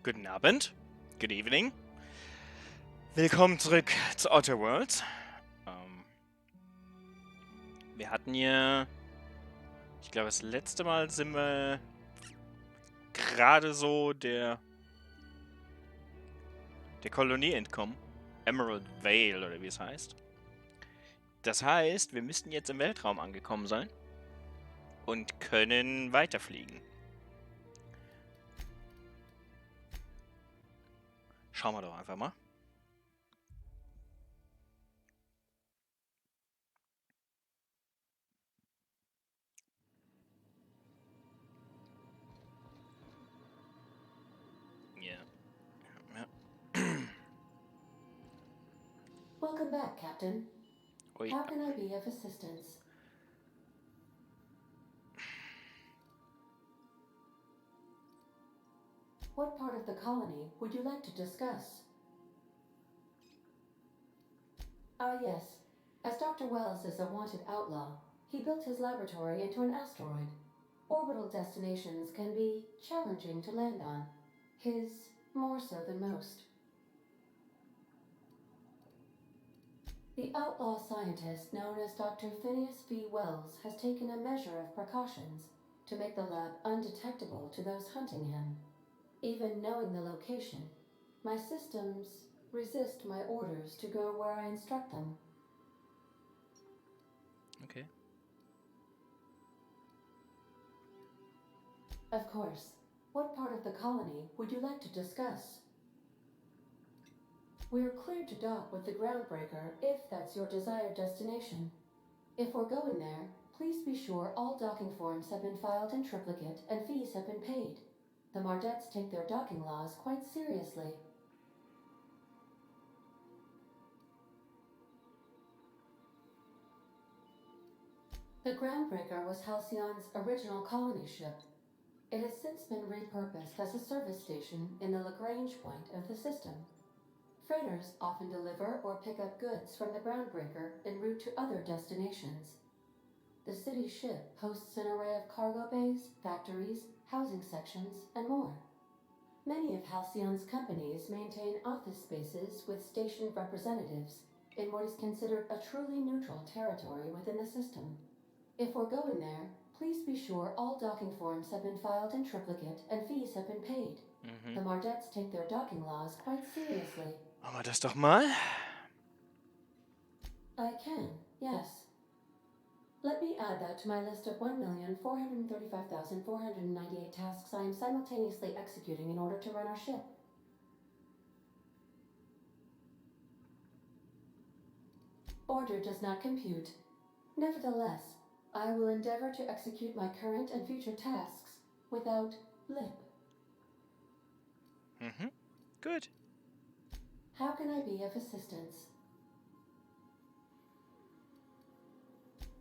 Guten Abend, good evening. Willkommen zurück zu Outer Worlds. Wir hatten hier, ich glaube, das letzte Mal sind wir gerade so der Kolonie entkommen. Emerald Vale oder wie es heißt. Das heißt, wir müssten jetzt im Weltraum angekommen sein und können weiterfliegen. Schauen wir doch einfach mal. Ja. Welcome back, Captain. Ui. How can I be of assistance? What part of the colony would you like to discuss? Yes. As Dr. Wells is a wanted outlaw, he built his laboratory into an asteroid. Orbital destinations can be challenging to land on. His more so than most. The outlaw scientist known as Dr. Phineas V. Wells has taken a measure of precautions to make the lab undetectable to those hunting him. Even knowing the location, my systems resist my orders to go where I instruct them. Okay. Of course. What part of the colony would you like to discuss? We're cleared to dock with the Groundbreaker if that's your desired destination. If we're going there, please be sure all docking forms have been filed in triplicate and fees have been paid. The Mardettes take their docking laws quite seriously. The Groundbreaker was Halcyon's original colony ship. It has since been repurposed as a service station in the Lagrange point of the system. Freighters often deliver or pick up goods from the Groundbreaker en route to other destinations. The city ship hosts an array of cargo bays, factories, housing sections, and more. Many of Halcyon's companies maintain office spaces with stationed representatives in what is considered a truly neutral territory within the system. If we're going there, please be sure all docking forms have been filed in triplicate and fees have been paid. The Mardettes take their docking laws quite seriously. Machen wir das doch mal. I can, yes. Let me add that to my list of 1,435,498 tasks I am simultaneously executing in order to run our ship. Order does not compute. Nevertheless, I will endeavor to execute my current and future tasks without lip. Good. How can I be of assistance?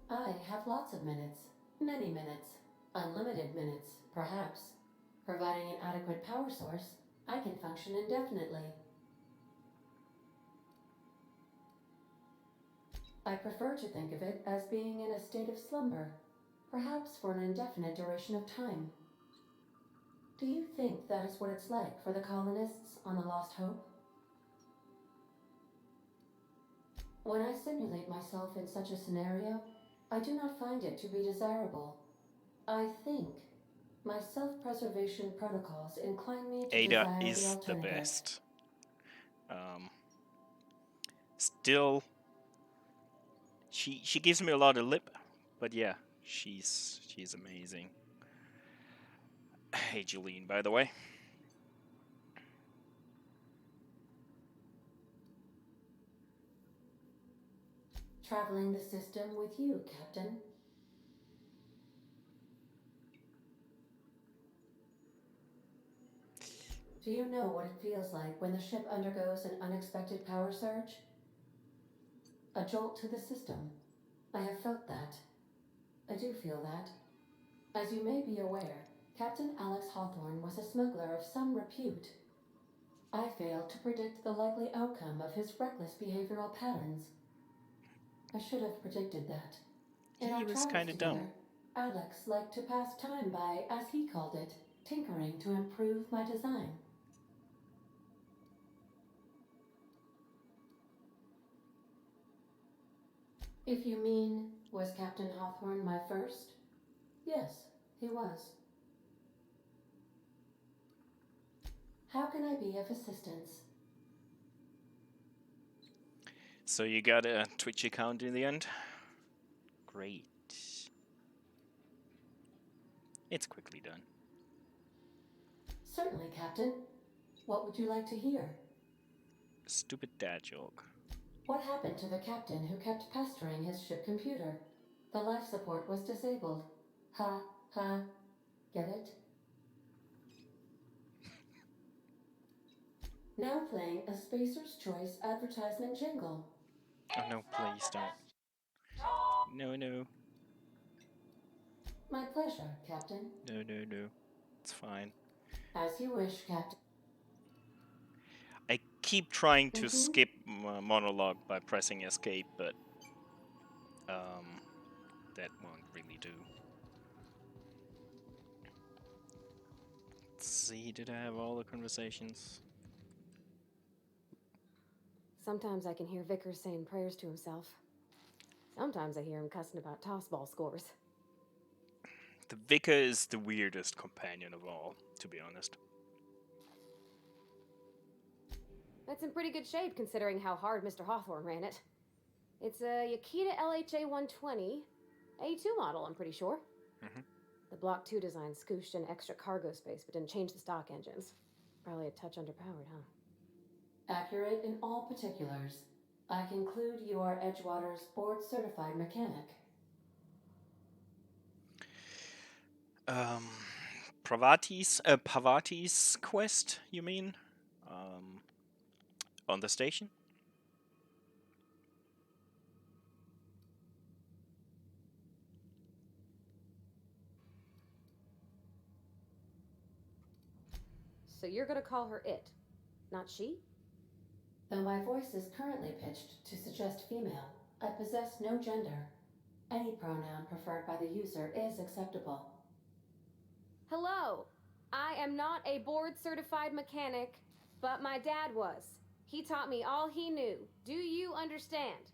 I have lots of minutes. Many minutes. Unlimited minutes, perhaps. Providing an adequate power source, I can function indefinitely. I prefer to think of it as being in a state of slumber, perhaps for an indefinite duration of time. Do you think that is what it's like for the colonists on the Lost Hope? When I simulate myself in such a scenario, I do not find it to be desirable. I think my self-preservation protocols incline me to Ada desire is the the alternative. best. Still, she gives me a lot of lip, but yeah, she's amazing. Hey, Julene, by the way. Traveling the system with you, Captain. Do you know what it feels like when the ship undergoes an unexpected power surge? A jolt to the system. I have felt that. I do feel that. As you may be aware, Captain Alex Hawthorne was a smuggler of some repute. I failed to predict the likely outcome of his reckless behavioral patterns. I should have predicted that. In He our was travels kind of together, dumb. Alex liked to pass time by, as he called it, tinkering to improve my design. If you mean, was Captain Hawthorne my first? Yes, he was. How can I be of assistance? So you got a Twitch account in the end? Great. It's quickly done. Certainly, Captain. What would you like to hear? Stupid dad joke. What happened to the captain who kept pestering his ship computer? The life support was disabled. Ha, ha. Get it? Now playing a Spacer's Choice advertisement jingle. Oh no, please don't. No, no. My pleasure, Captain. No, no, no. It's fine. As you wish, Captain. I keep trying to skip monologue by pressing escape, but that won't really do. Let's see, did I have all the conversations? Sometimes I can hear Vickers saying prayers to himself. Sometimes I hear him cussing about tossball scores. The Vicar is the weirdest companion of all, to be honest. That's in pretty good shape considering how hard Mr. Hawthorne ran it. It's a Yakita LHA 120, A2 model, I'm pretty sure. The Block 2 design scooshed in extra cargo space but didn't change the stock engines. Probably a touch underpowered, huh? Accurate in all particulars. I conclude you are Edgewater's board-certified mechanic. Pavati's quest, you mean? On the station? So you're gonna call her it, not she? Though my voice is currently pitched to suggest female, I possess no gender. Any pronoun preferred by the user is acceptable. Hello! I am not a board-certified mechanic, but my dad was. He taught me all he knew. Do you understand?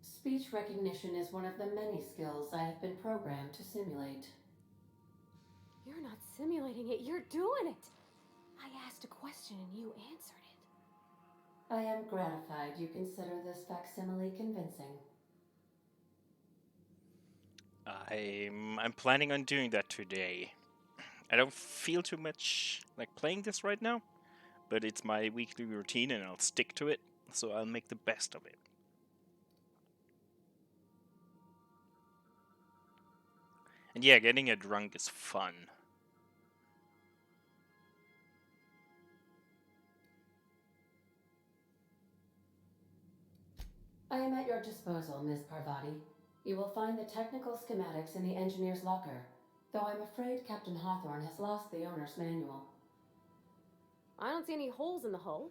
Speech recognition is one of the many skills I have been programmed to simulate. You're not simulating it, you're doing it! I asked a question and you answered it. I am gratified you consider this facsimile convincing. I'm planning on doing that today. I don't feel too much like playing this right now, but it's my weekly routine and I'll stick to it, so I'll make the best of it. And yeah, getting a drunk is fun. I am at your disposal, Ms. Parvati. You will find the technical schematics in the engineer's locker, though I'm afraid Captain Hawthorne has lost the owner's manual. I don't see any holes in the hull.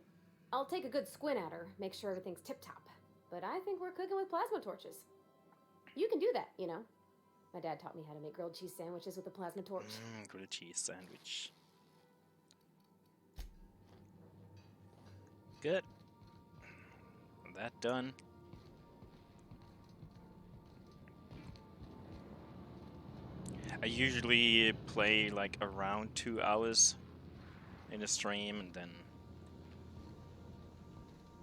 I'll take a good squint at her, make sure everything's tip-top. But I think we're cooking with plasma torches. You can do that, you know. My dad taught me how to make grilled cheese sandwiches with a plasma torch. Grilled cheese sandwich. Good. That done. I usually play like around 2 hours in a stream, and then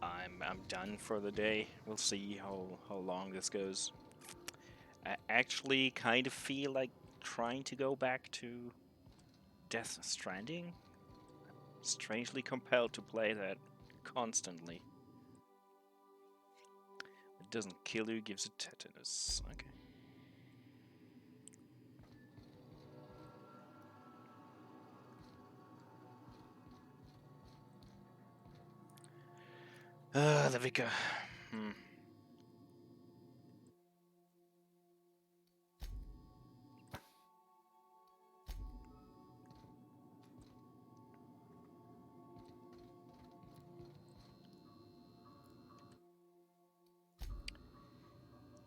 I'm done for the day. We'll see how long this goes. I actually kind of feel like trying to go back to Death Stranding. Strangely compelled to play that constantly. It doesn't kill you, gives you tetanus. Okay. The Vicar.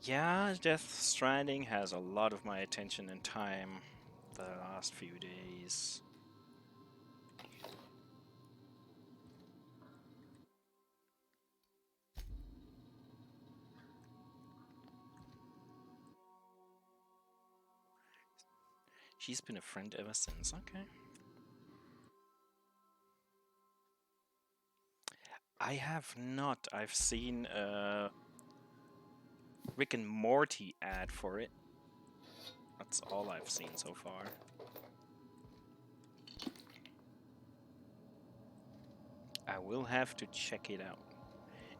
Yeah, Death Stranding has a lot of my attention and time the last few days. She's been a friend ever since. Okay. I have not. I've seen a Rick and Morty ad for it. That's all I've seen so far. I will have to check it out.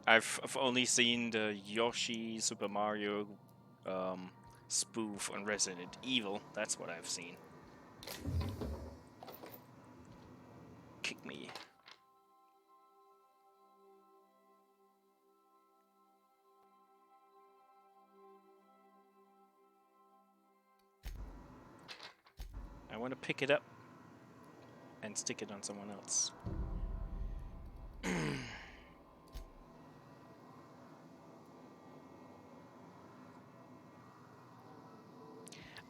I've only seen the Yoshi Super Mario spoof on Resident Evil. That's what I've seen. Kick me. I want to pick it up and stick it on someone else.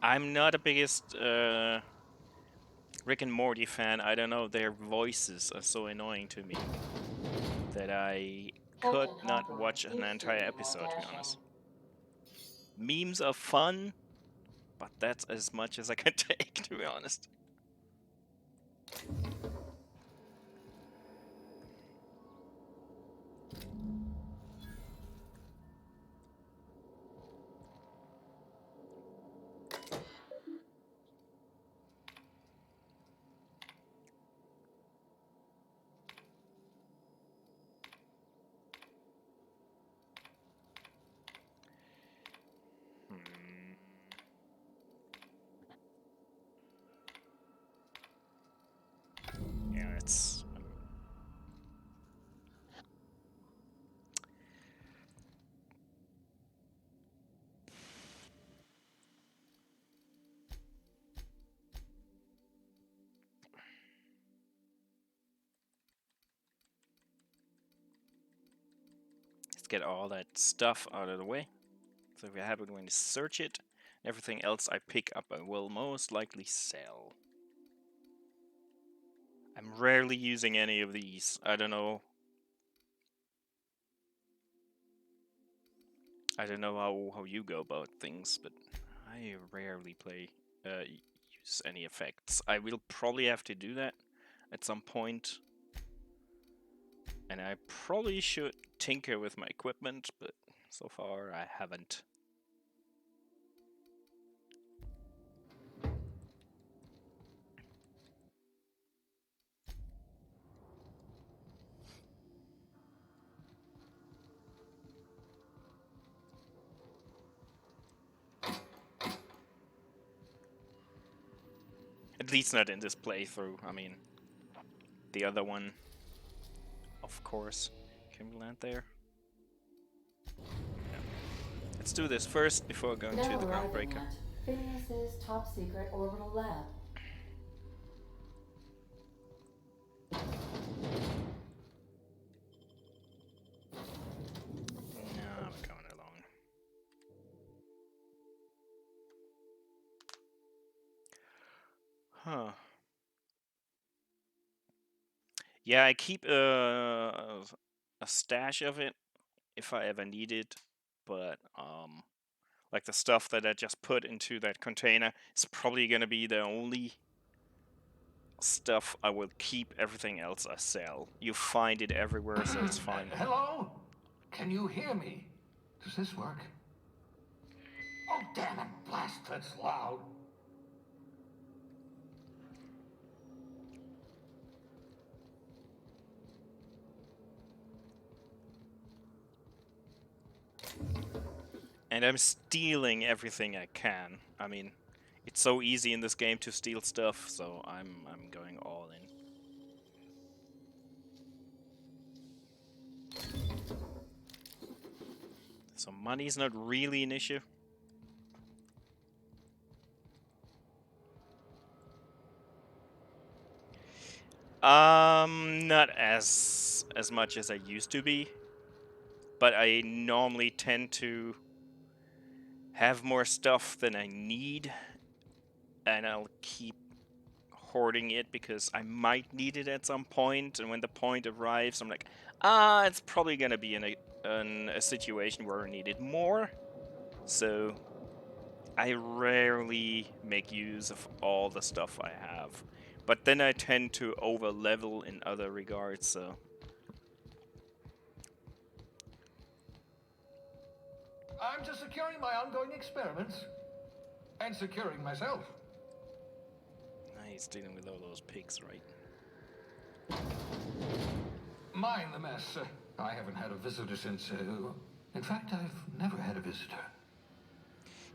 I'm not the biggest Rick and Morty fan. I don't know, their voices are so annoying to me that I could Captain not Hawthorne, watch an deep entire sea episode, to be honest. dashing. Memes are fun, but that's as much as I can take, to be honest. Yeah, it's... Let's get all that stuff out of the way. So if I happen to search it, everything else I pick up I will most likely sell. I'm rarely using any of these. I don't know. I don't know how you go about things, but I rarely use any effects. I will probably have to do that at some point. And I probably should tinker with my equipment, but so far I haven't. At least not in this playthrough. I mean, the other one, of course. Can we land there? Yeah. Let's do this first before going to the Groundbreaker. Phineas's top secret orbital lab. No, we're going along. Huh. Yeah, I keep a stash of it if I ever need it, but like the stuff that I just put into that container is probably gonna be the only stuff I will keep. Everything else I sell. You find it everywhere, so it's fine. Hello? Can you hear me? Does this work? Oh, damn it, blast, that's loud. And I'm stealing everything I can. I mean, it's so easy in this game to steal stuff, so I'm going all in. So money's not really an issue. Not as much as I used to be, but I normally tend to have more stuff than I need, and I'll keep hoarding it because I might need it at some point, and when the point arrives, I'm like, it's probably gonna be in a situation where I need it more, so I rarely make use of all the stuff I have. But then I tend to over level in other regards, so. I'm just securing my ongoing experiments. And securing myself. He's dealing with all those pigs, right? Mind the mess. I haven't had a visitor since... in fact, I've never had a visitor.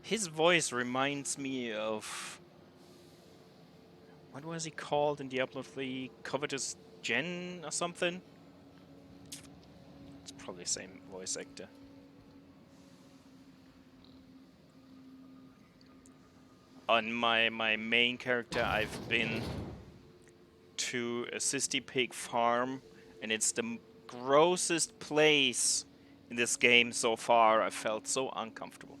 His voice reminds me of... What was he called in Diablo 3? Covetous Gen or something? It's probably the same voice actor. On my main character, I've been to a Cysty Pig farm, and it's the grossest place in this game so far. I felt so uncomfortable.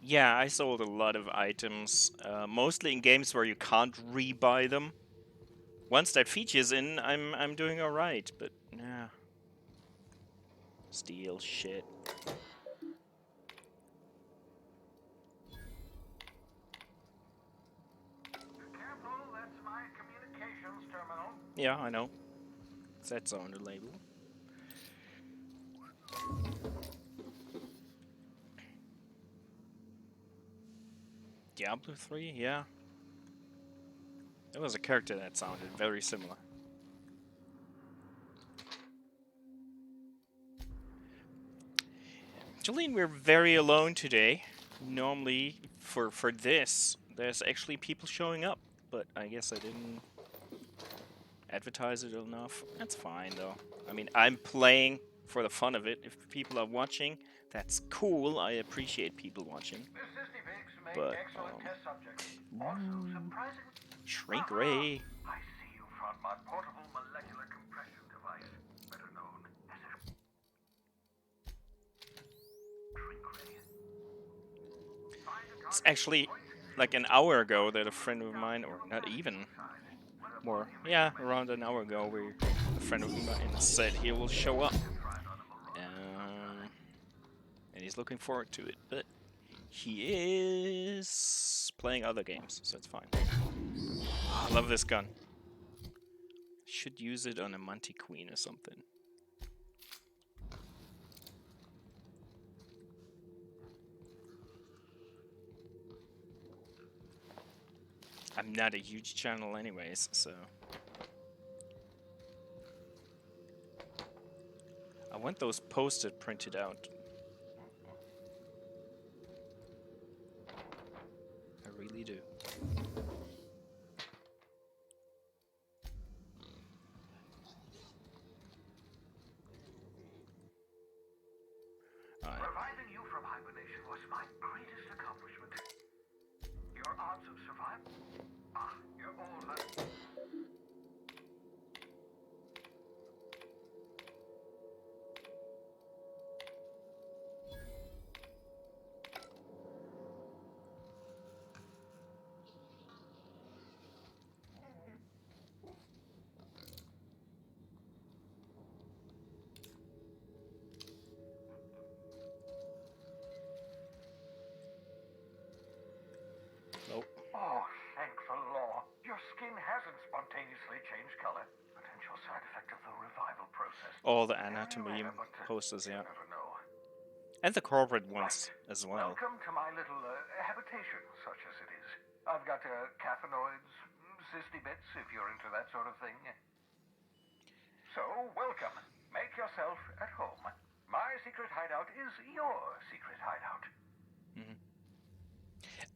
Yeah, I sold a lot of items, mostly in games where you can't rebuy them. Once that feature's in, I'm doing alright, but yeah. Steal shit. Careful, that's my communications terminal. Yeah, I know. That's on the label. Diablo 3, yeah. There was a character that sounded very similar. Jolene, we're very alone today. Normally, for this, there's actually people showing up, but I guess I didn't advertise it enough. That's fine, though. I mean, I'm playing for the fun of it. If people are watching, that's cool. I appreciate people watching. But, Shrink Ray. I see you found my portable molecular compression device, better known as a shrink ray. It's actually like an hour ago that a friend of mine, or not even more, yeah, around an hour ago, a friend of mine said he will show up. And he's looking forward to it, but he is playing other games, so it's fine. Oh, I love this gun. Should use it on a Monty Queen or something. I'm not a huge channel anyways, so... I want those post-it printed out. I really do. Reviving you from hibernation was my greatest accomplishment. Your odds of survival? You're all... Nope. Oh, thank the law. Your skin hasn't spontaneously changed color. Potential side effect of the revival process. All the anatomy posters, yeah. And the corporate ones as well. Welcome to my little habitation, such as it is. I've got cathenoids, cysty bits, if you're into that sort of thing. So, welcome. Make yourself at home. My secret hideout is your secret hideout.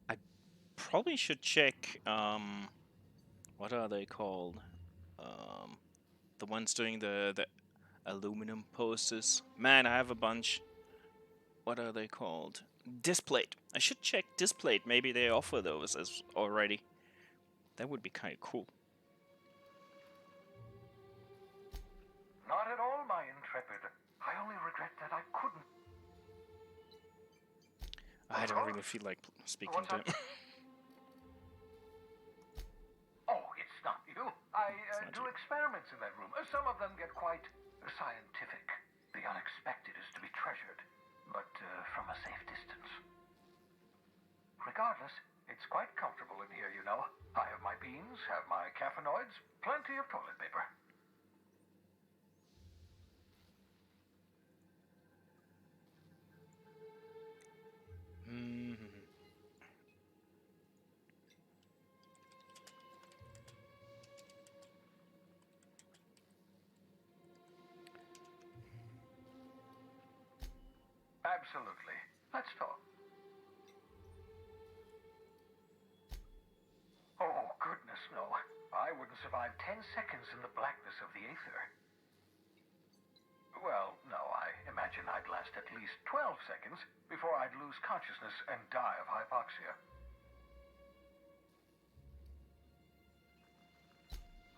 I probably should check, what are they called? The ones doing the aluminum posters. Man, I have a bunch. What are they called? Displate. I should check Displate. Maybe they offer those as already. That would be kind of cool. Not at all, my intrepid. I only regret that I couldn't. I don't really feel like speaking to him. Oh, it's not you. I do experiments in that room. Some of them get quite scientific. The unexpected is to be treasured, but from a safe distance. Regardless, it's quite comfortable in here, you know. I have my beans, have my caffeinoids, plenty of toilet paper. Absolutely. Let's talk. Oh, goodness, no. I wouldn't survive 10 seconds in the blackness of the aether. Well, no, I imagine I'd last at least 12 seconds before I'd lose consciousness and die of hypoxia.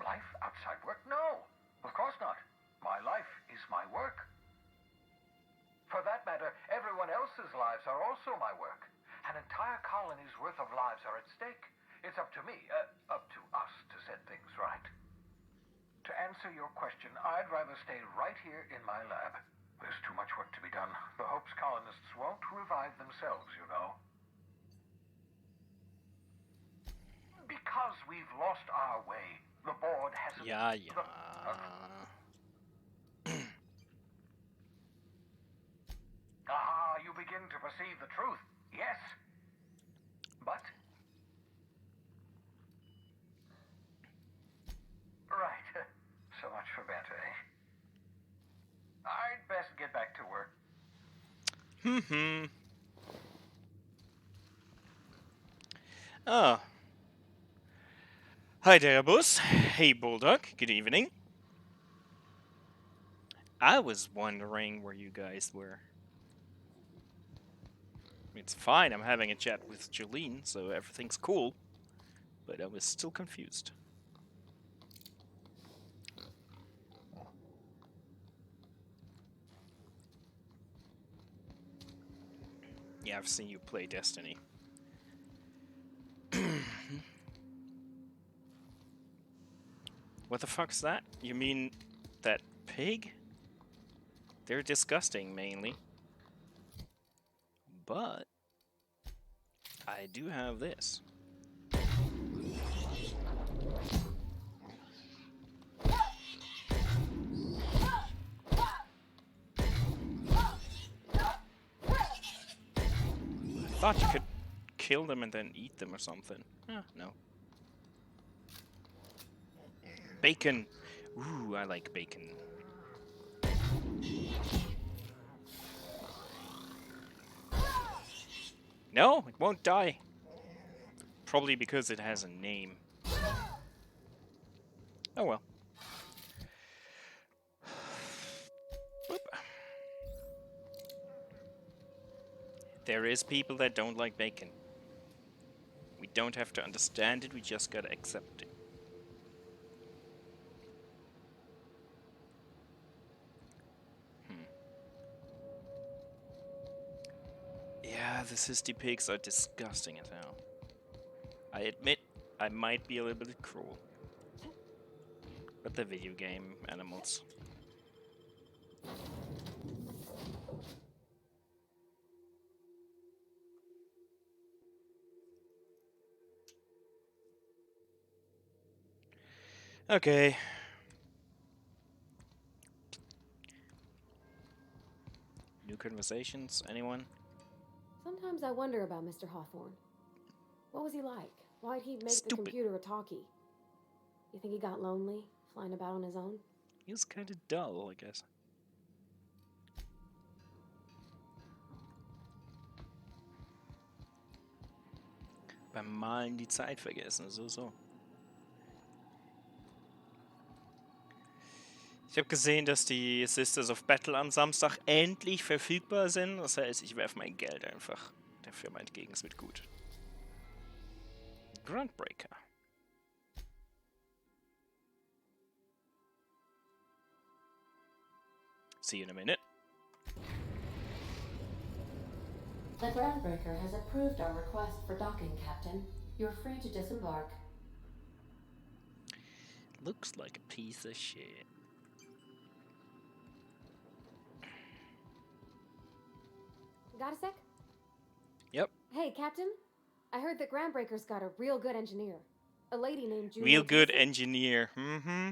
Life outside work? No, of course not. My life is my work. For that matter, everyone else's lives are also my work. An entire colony's worth of lives are at stake. It's up to me, up to us to set things right. To answer your question, I'd rather stay right here in my lab. There's too much work to be done. The Hope's colonists won't revive themselves, you know. Because we've lost our way, the board hasn't... Yeah. Ah, you begin to perceive the truth. Yes. But... Right. So much for banter, eh? I'd best get back to work. Oh. Hi there, boss. Hey, Bulldog. Good evening. I was wondering where you guys were. It's fine, I'm having a chat with Jolene, so everything's cool. But I was still confused. Yeah, I've seen you play Destiny. What the fuck's that? You mean that pig? They're disgusting, mainly. But I do have this. I thought you could kill them and then eat them or something. No. Bacon! Ooh, I like bacon. No, it won't die. Probably because it has a name. Oh well. Boop. There is people that don't like bacon. We don't have to understand it, we just gotta accept it. Yeah, the cysty pigs are disgusting as hell. I admit, I might be a little bit cruel. But the video game animals. Okay. New conversations? Anyone? Sometimes I wonder about Mr. Hawthorne. What was he like? Why'd he make Stupid. the computer a talkie? You think he got lonely, flying about on his own? He was kind of dull, I guess. Beim Malen die Zeit vergessen, so. Ich habe gesehen, dass die Sisters of Battle am Samstag endlich verfügbar sind. Das heißt, ich werfe mein Geld einfach der Firma entgegen. Es wird gut. Groundbreaker. See you in a minute. The Groundbreaker has approved our request for docking, Captain. You're free to disembark. Looks like a piece of shit. Got a sec? Yep. Hey, Captain. I heard that Groundbreaker's got a real good engineer. A lady named Juno Real good Tennyson. engineer. Mm-hmm.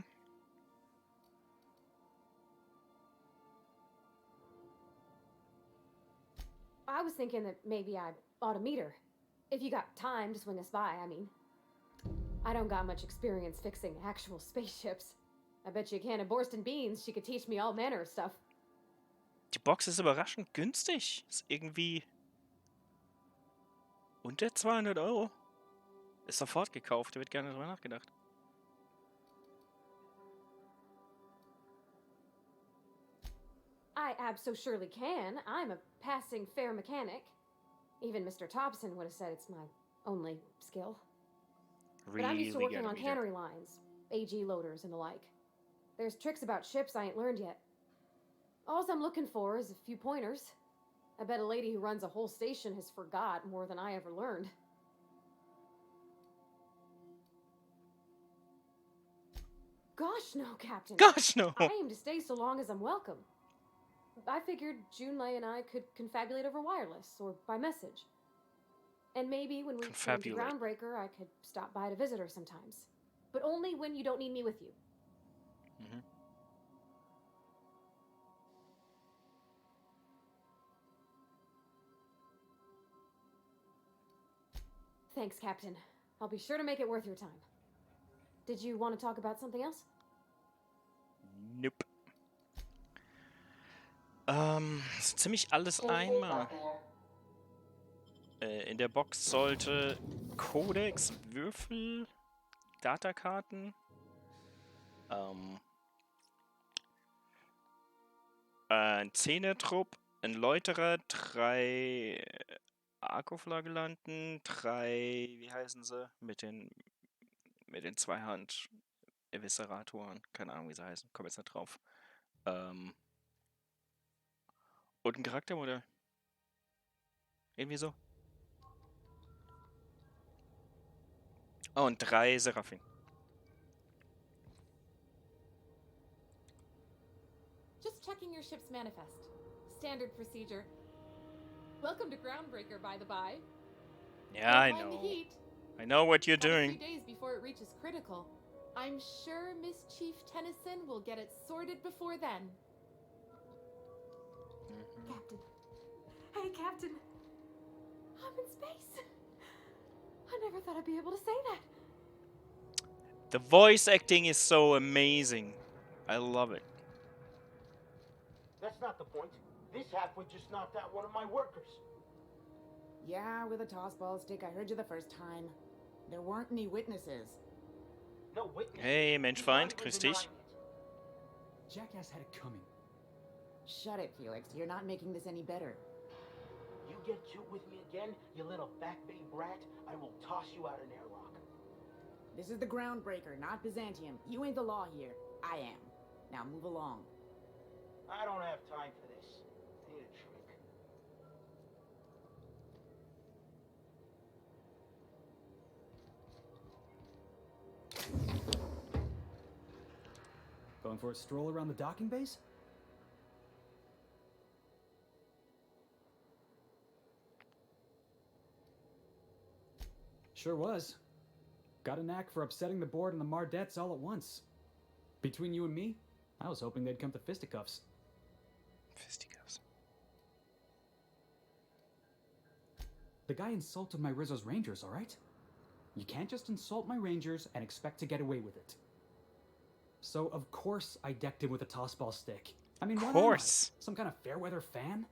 I was thinking that maybe I ought to meet her. If you got time to swing us by, I mean. I don't got much experience fixing actual spaceships. I bet you a can of Borscht Beans she could teach me all manner of stuff. Die Box ist überraschend günstig. Ist irgendwie unter 200 Euro. Ist sofort gekauft, da wird gar nicht drüber nachgedacht. I abso-surely can. I'm a passing fair mechanic. Even Mr. Thompson would have said it's my only skill. But I'm used to working on cannery lines, AG loaders, and the like. There's tricks about ships I ain't learned yet. All I'm looking for is a few pointers. I bet a lady who runs a whole station has forgot more than I ever learned. Gosh, no, Captain. Gosh, no. I aim to stay so long as I'm welcome. I figured Junlei and I could confabulate over wireless or by message. And maybe when we came to Groundbreaker, I could stop by to visit her sometimes. But only when you don't need me with you. Mm-hmm. Thanks, Captain. I'll be sure to make it worth your time. Did you want to talk about something else? Nope. So ziemlich alles einmal. In der Box sollte Codex, Würfel, Datakarten, ein Zehnertrupp, ein Läuterer, 3 Akkuflagellanten, 3, wie heißen sie, mit den Zweihand-Evisceratoren, keine Ahnung, wie sie heißen, komm jetzt nicht drauf. Und ein Charaktermodell. Irgendwie so. Oh, und 3 Seraphim. Just checking your ship's manifest. Standard procedure. Welcome to Groundbreaker, by the by. Yeah, I Don't mind know. the heat. I know what you're Got doing. a few days before it reaches critical. I'm sure Miss Chief Tennyson will get it sorted before then. Mm-hmm. Captain. Hey, Captain. I'm in space. I never thought I'd be able to say that. The voice acting is so amazing. I love it. That's not the point. This halfway just knocked out one of my workers. Yeah, with a tossball stick. I heard you the first time. There weren't any witnesses. No witness. Hey, Menschfeind, grüß dich. Jackass had it coming. Shut it, Felix. You're not making this any better. You get cute with me again, you little back bay brat, I will toss you out an airlock. This is the Groundbreaker, not Byzantium. You ain't the law here. I am. Now move along. I don't have time for this. Need a drink. Going for a stroll around the docking base? Sure was. Got a knack for upsetting the board and the Mardettes all at once. Between you and me, I was hoping they'd come to fisticuffs. Fisticuffs. The guy insulted my Rizzo's Rangers, alright? You can't just insult my Rangers and expect to get away with it. So, of course, I decked him with a tossball stick. I mean, Of course. Some kind of fair-weather fan?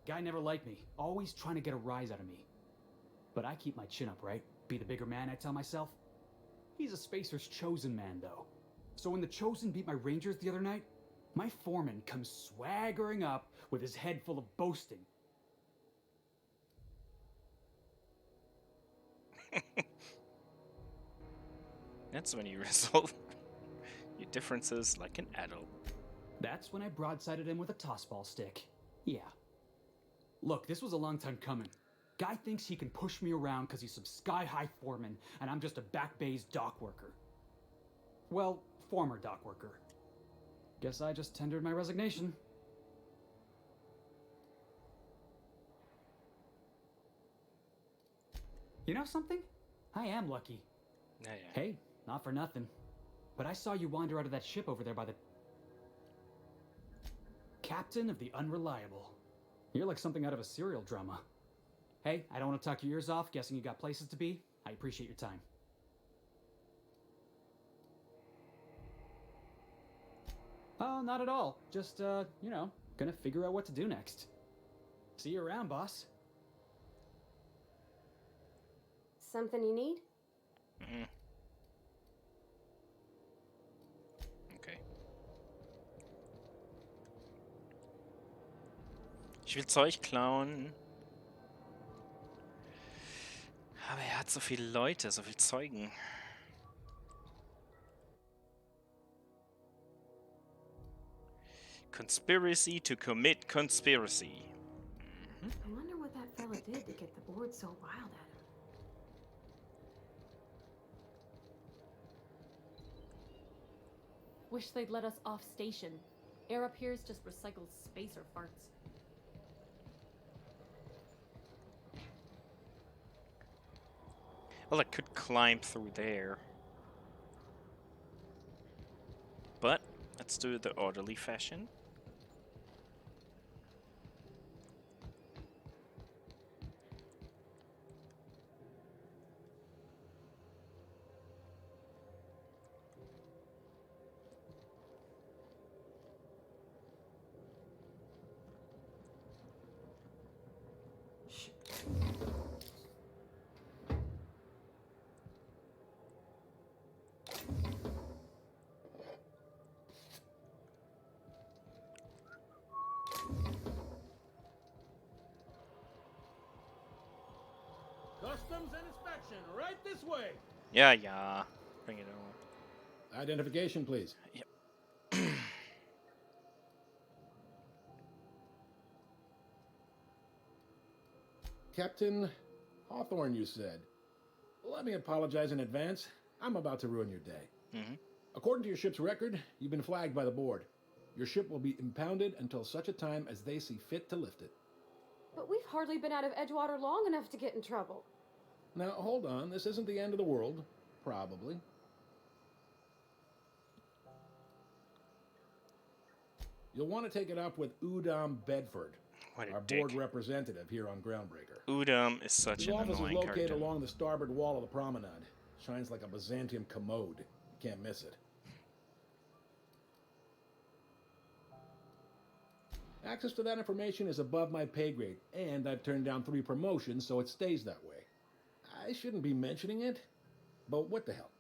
Guy never liked me, always trying to get a rise out of me. But I keep my chin up, right? Be the bigger man, I tell myself. He's a Spacer's chosen man, though. So when the Chosen beat my Rangers the other night, my foreman comes swaggering up with his head full of boasting. That's when you resolve your differences like an adult. That's when I broadsided him with a tossball stick. Yeah. Look, this was a long time coming. Guy thinks he can push me around because he's some sky-high foreman, and I'm just a back bay's dock worker. Well, former dock worker. Guess I just tendered my resignation. You know something? I am lucky. Yeah. Hey, not for nothing. But I saw you wander out of that ship over there by the... Captain of the Unreliable. You're like something out of a serial drama. Hey, I don't want to talk your ears off, guessing you got places to be. I appreciate your time. Oh, not at all. Just, you know, gonna figure out what to do next. See you around, boss. Something you need? Okay. Ich will Zeug klauen. Aber er hat so viele Leute, so viele Zeugen. Conspiracy to commit conspiracy. I wonder what that fella did to get the board so wild at him. Wish they'd let us off station. Air up here's just recycled spacer farts. Well, I could climb through there. But let's do it the orderly fashion. Customs and inspection, right this way. Yeah. Bring it on. Identification, please. Yep. Captain Hawthorne, you said. Let me apologize in advance. I'm about to ruin your day. According to your ship's record, you've been flagged by the board. Your ship will be impounded until such a time as they see fit to lift it. But we've hardly been out of Edgewater long enough to get in trouble. Now, hold on. This isn't the end of the world. Probably. You'll want to take it up with Udom Bedford, What a our dick. board representative here on Groundbreaker. Udom is such His an office is annoying located character. along the starboard wall of the promenade. Shines like a Byzantium commode. You can't miss it. Access to that information is above my pay grade, and I've turned down 3 promotions, so it stays that way. I shouldn't be mentioning it, but what the hell?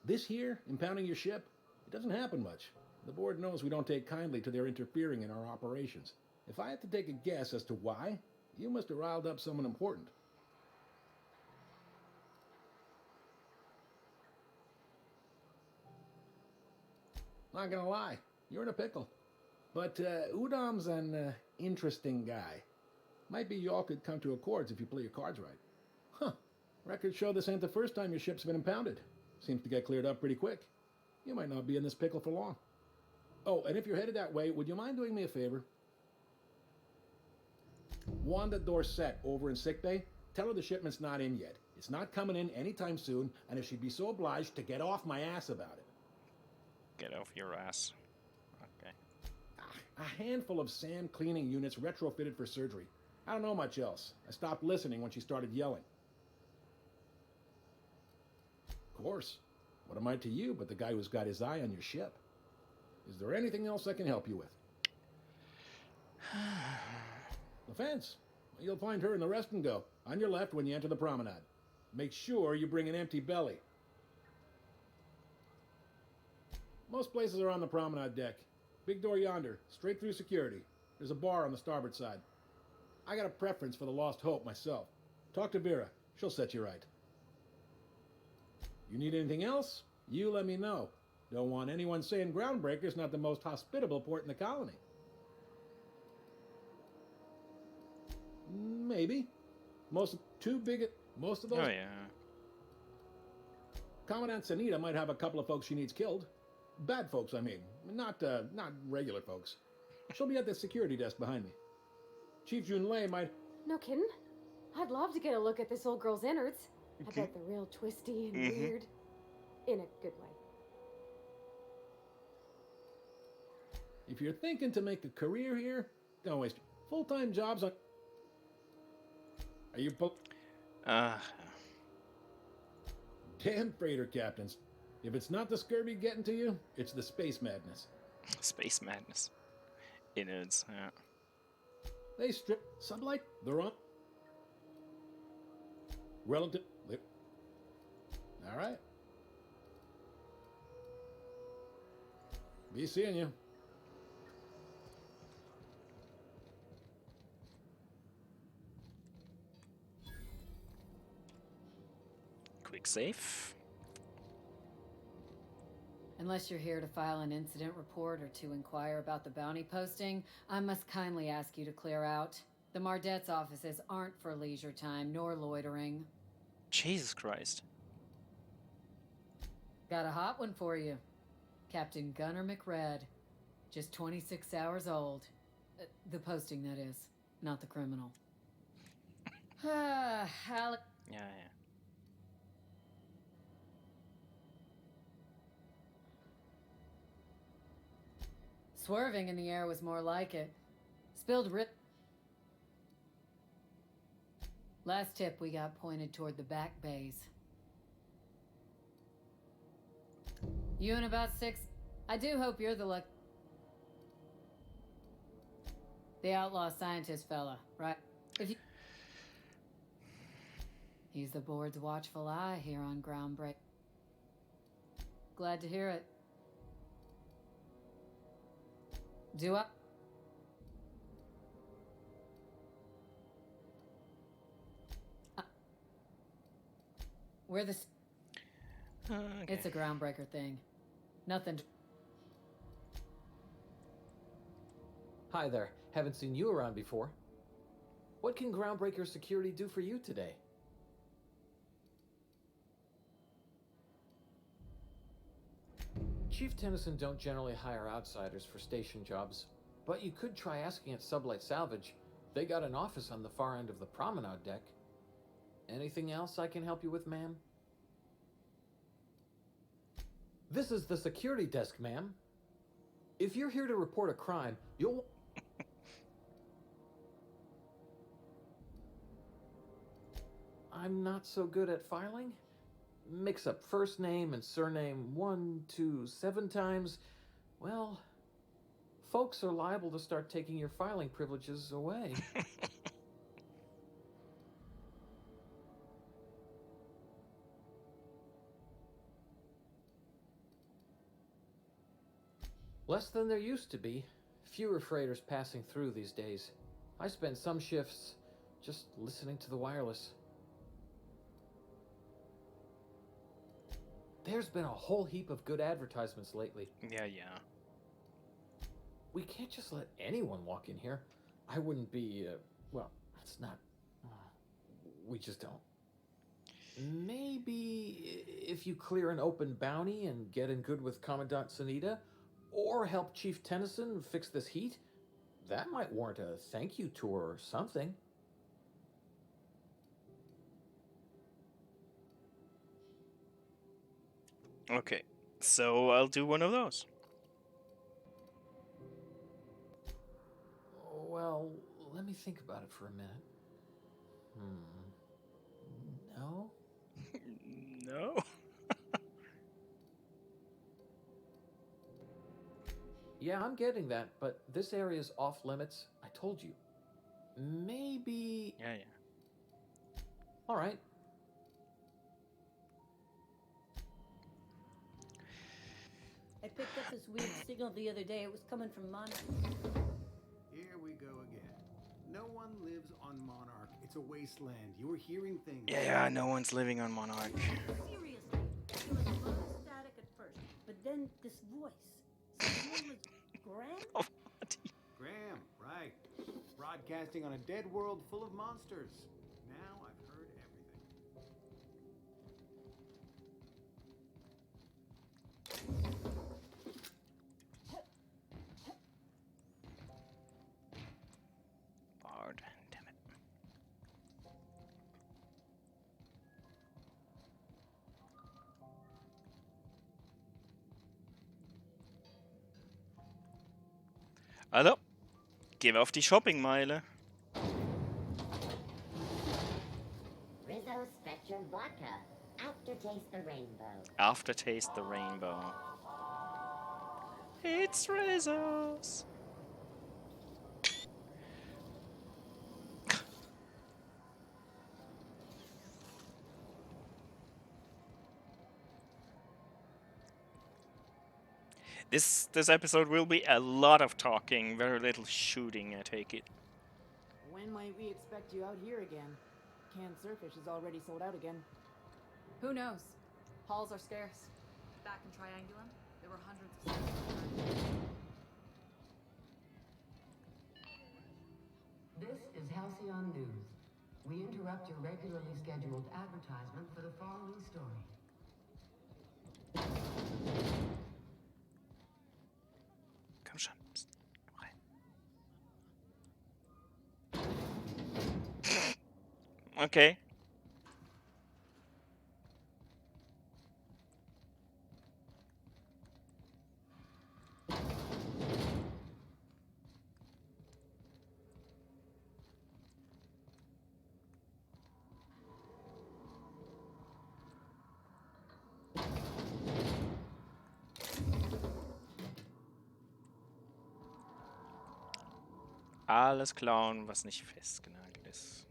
This here, impounding your ship, it doesn't happen much. The board knows we don't take kindly to their interfering in our operations. If I had to take a guess as to why, you must have riled up someone important. Not gonna lie, you're in a pickle. But Udom's an interesting guy. Might be y'all could come to accords if you play your cards right. Huh. Records show this ain't the first time your ship's been impounded. Seems to get cleared up pretty quick. You might not be in this pickle for long. Oh, and if you're headed that way, would you mind doing me a favor? Wanda Dorset over in sickbay, tell her the shipment's not in yet. It's not coming in anytime soon, and if she'd be so obliged to get off my ass about it. Get off your ass. Okay. A handful of sand cleaning units retrofitted for surgery. I don't know much else. I stopped listening when she started yelling. Of course. What am I to you but the guy who's got his eye on your ship? Is there anything else I can help you with? The fence. You'll find her in the rest and go, on your left when you enter the promenade. Make sure you bring an empty belly. Most places are on the promenade deck. Big door yonder, straight through security. There's a bar on the starboard side. I got a preference for the Lost Hope myself. Talk to Vera. She'll set you right. You need anything else? You let me know. Don't want anyone saying Groundbreaker's not the most hospitable port in the colony. Maybe. Most of those... Oh, yeah. Commandant Sanita might have a couple of folks she needs killed. Bad folks, I mean. Not regular folks. She'll be at the security desk behind me. Chief Junlei might... No kidding? I'd love to get a look at this old girl's innards. I bet they're real twisty and weird. In a good way. If you're thinking to make a career here, don't waste full-time jobs on... Are you Damn freighter captains. If it's not the scurvy getting to you, it's the space madness. Space madness. Innards, yeah. They strip sublight, they're on. Relative. All right. Be seeing you. Quick save. Unless you're here to file an incident report or to inquire about the bounty posting, I must kindly ask you to clear out. The Mardet's offices aren't for leisure time nor loitering. Jesus Christ. Got a hot one for you. Captain Gunnar McRed. Just 26 hours old. The posting, that is. Not the criminal. Yeah. Swerving in the air was more like it. Spilled rip. Last tip we got pointed toward the back bays. You in about 6. I do hope you're the luck. The outlaw scientist fella, right? If you... He's the board's watchful eye here on Groundbreaker. Glad to hear it. Do I? We're the... Okay. It's a Groundbreaker thing. Nothing... Hi there. Haven't seen you around before. What can Groundbreaker security do for you today? Chief Tennyson don't generally hire outsiders for station jobs, but you could try asking at Sublight Salvage. They got an office on the far end of the promenade deck. Anything else I can help you with, ma'am? This is the security desk, ma'am. If you're here to report a crime, you'll... I'm not so good at filing. Mix up first name and surname 1, 2, 7 times. Well, folks are liable to start taking your filing privileges away. Less than there used to be. Fewer freighters passing through these days. I spend some shifts just listening to the wireless. There's been a whole heap of good advertisements lately. Yeah. We can't just let anyone walk in here. I wouldn't be, well, that's not... we just don't. Maybe if you clear an open bounty and get in good with Commandant Sunita, or help Chief Tennyson fix this heat, that might warrant a thank you tour or something. Okay, so I'll do one of those. Well, let me think about it for a minute. No? No? Yeah, I'm getting that, but this area's off limits. I told you. Maybe... Yeah. All right. I picked up this weird signal the other day. It was coming from Monarch. Here we go again. No one lives on Monarch. It's a wasteland. You're hearing things. Yeah, no one's living on Monarch. Seriously. There was a lot of static at first, but then this voice. His name was Graham? Oh, what? Graham, right. Broadcasting on a dead world full of monsters. Now I've heard everything. Also, gehen wir auf die Shoppingmeile. Rizzo Spectrum Vodka. Aftertaste the rainbow. Aftertaste the rainbow. It's Rizzo's. This episode will be a lot of talking, very little shooting, I take it. When might we expect you out here again? Canned surfish is already sold out again. Who knows? Halls are scarce. Back in Triangulum, there were hundreds of stores. This is Halcyon News. We interrupt your regularly scheduled advertisement for the following story. Komm schon. Psst. Rein. Okay. Alles klauen, was nicht festgenagelt ist.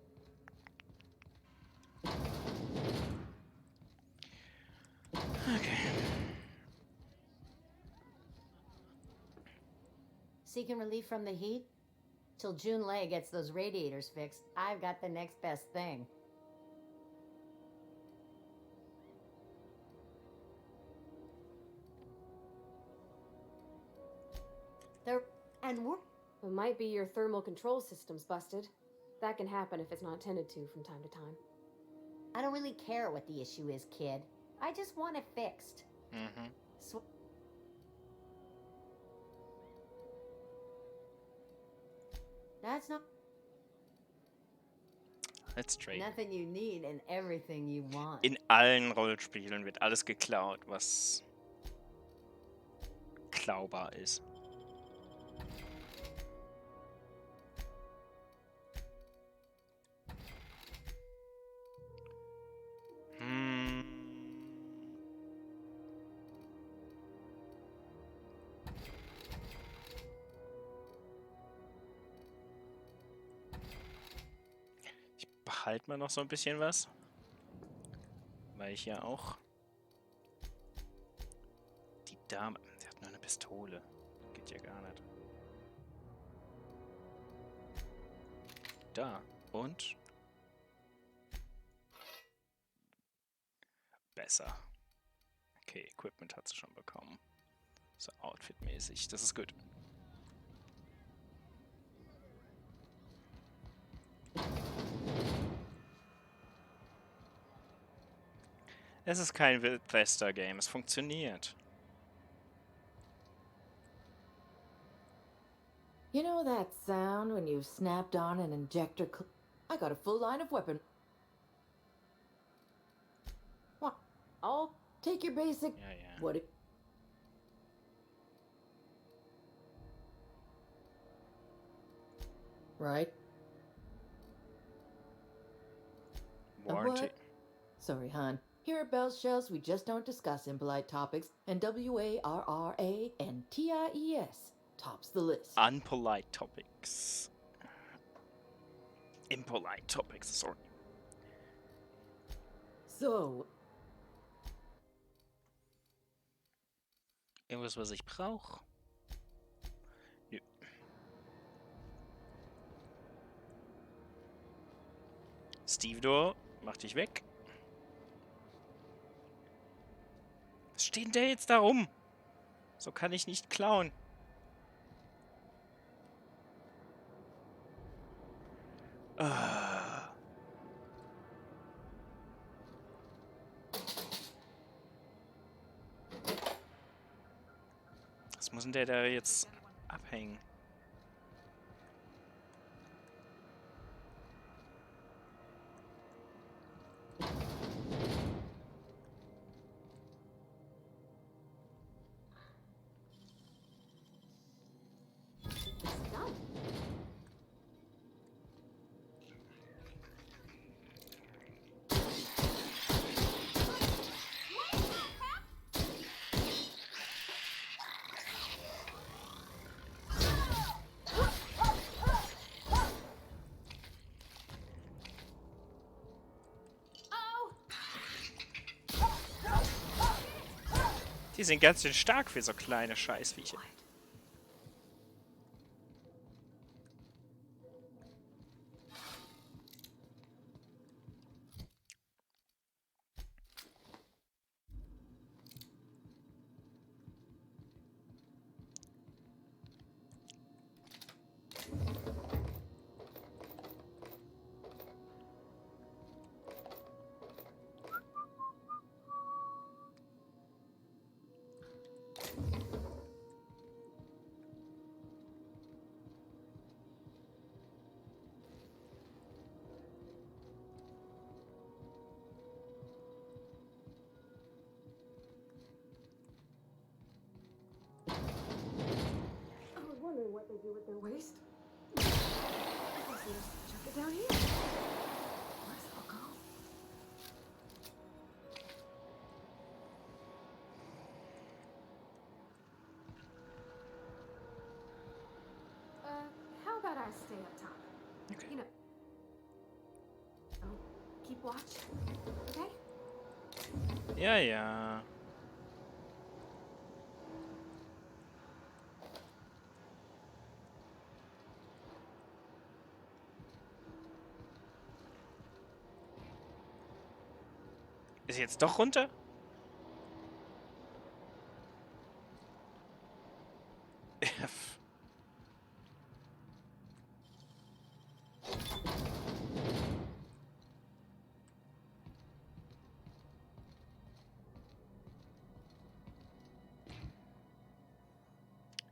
Okay. Seeking relief from the heat? Till June Lay gets those radiators fixed, I've got the next best thing. It might be your thermal control system's busted. That can happen if it's not tended to from time to time. I don't really care what the issue is, kid. I just want it fixed. Mhm. That's not Let's trade. nothing you need and everything you want. In allen Rollenspielen wird alles geklaut, was klaubar ist. Ich behalte mal noch so ein bisschen was. Weil ich ja auch... Die Dame... Sie hat nur eine Pistole. Geht ja gar nicht. Da. Und? Besser. Okay, Equipment hat sie schon bekommen. So outfitmäßig. Das ist gut. Es ist kein Wildwester-Game. Es funktioniert. You know that sound when you've snapped on an injector I got a full line of weapon. What? I'll take your basic... Ja, ja. What it... Right? Warranty. What? Sorry, hon. Here at Bell's Shells, we just don't discuss impolite topics, and WARRANTIES tops the list. Unpolite topics. Impolite topics, sorry. So... Irgendwas, was ich brauche? Nö. Stevedore, mach dich weg. Was steht denn der jetzt da rum? So kann ich nicht klauen. Ah. Was muss denn der da jetzt abhängen? Die sind ganz schön stark für so kleine Scheißviecher. I was wondering what they do with their waste. I guess they just chuck it down here. Where's it all go? How about I stay up top? Okay. You know. I'll keep watch. Okay? Ja, ja. Ist sie jetzt doch runter?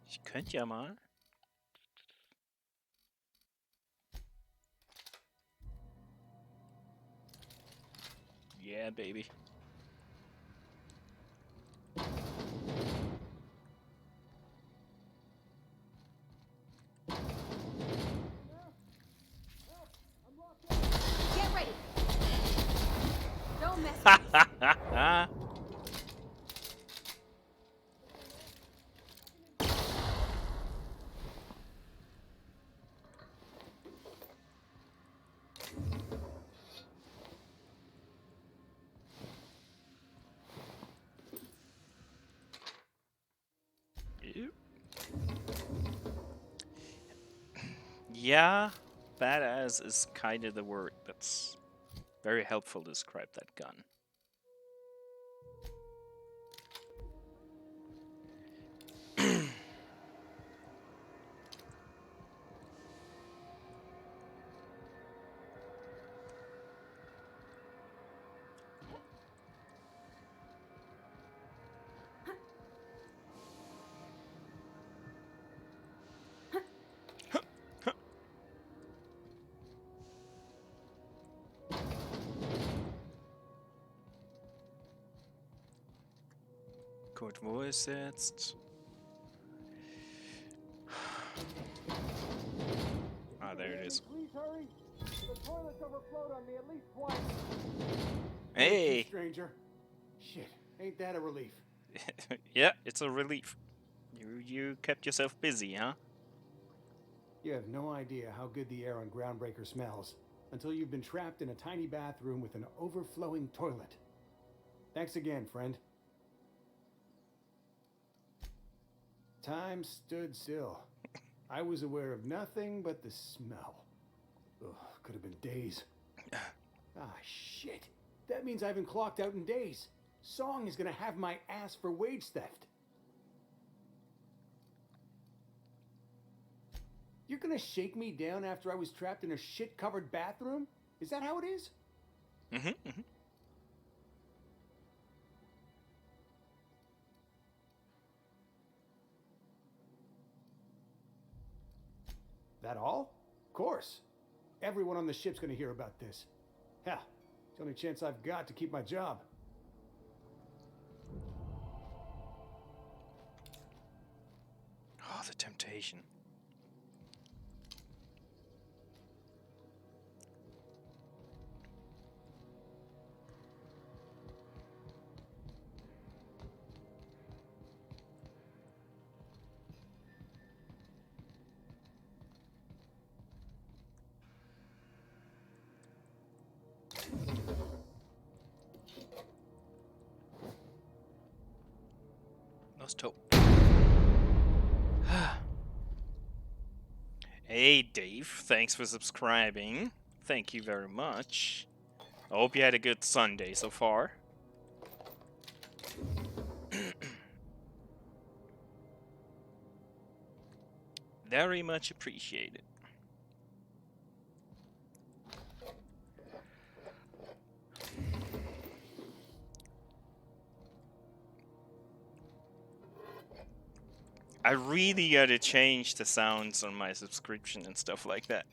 Ich könnte ja mal. Yeah, baby. Get ready. Don't mess with me. Yeah, badass is kind of the word that's very helpful to describe that gun. Gut, wo ist jetzt? Ah, there it is. Please hurry. The toilets overflowed on me at least twice. Hey! Stranger. Shit, ain't that a relief? Yeah, it's a relief. You kept yourself busy, huh? You have no idea how good the air on Groundbreaker smells until you've been trapped in a tiny bathroom with an overflowing toilet. Thanks again, friend. Time stood still. I was aware of nothing but the smell. Ugh, could have been days. Ah, shit. That means I haven't clocked out in days. Song is gonna have my ass for wage theft. You're gonna shake me down after I was trapped in a shit-covered bathroom? Is that how it is? Mm-hmm. That all? Of course. Everyone on the ship's gonna hear about this. Hell, it's the only chance I've got to keep my job. Oh, the temptation. Must hope. Hey Dave, thanks for subscribing. Thank you very much. I hope you had a good Sunday so far. Very much appreciated. I really gotta change the sounds on my subscription and stuff like that.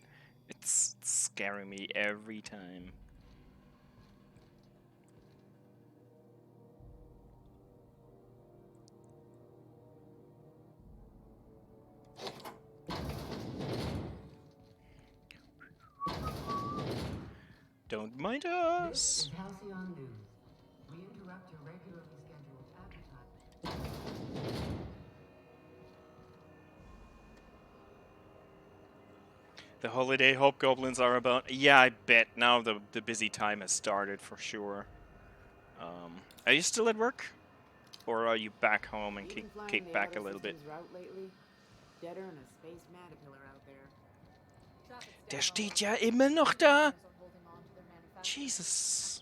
It's scaring me every time. Don't mind us. This is Halcyon News. We interrupt your regularly scheduled advertisement. The holiday hobgoblins are about. Yeah, I bet now the busy time has started for sure. Are you still at work, or are you back home and kick back a little bit? Route lately? Deader than a space caterpillar out there. Der steht ja immer noch da. Jesus.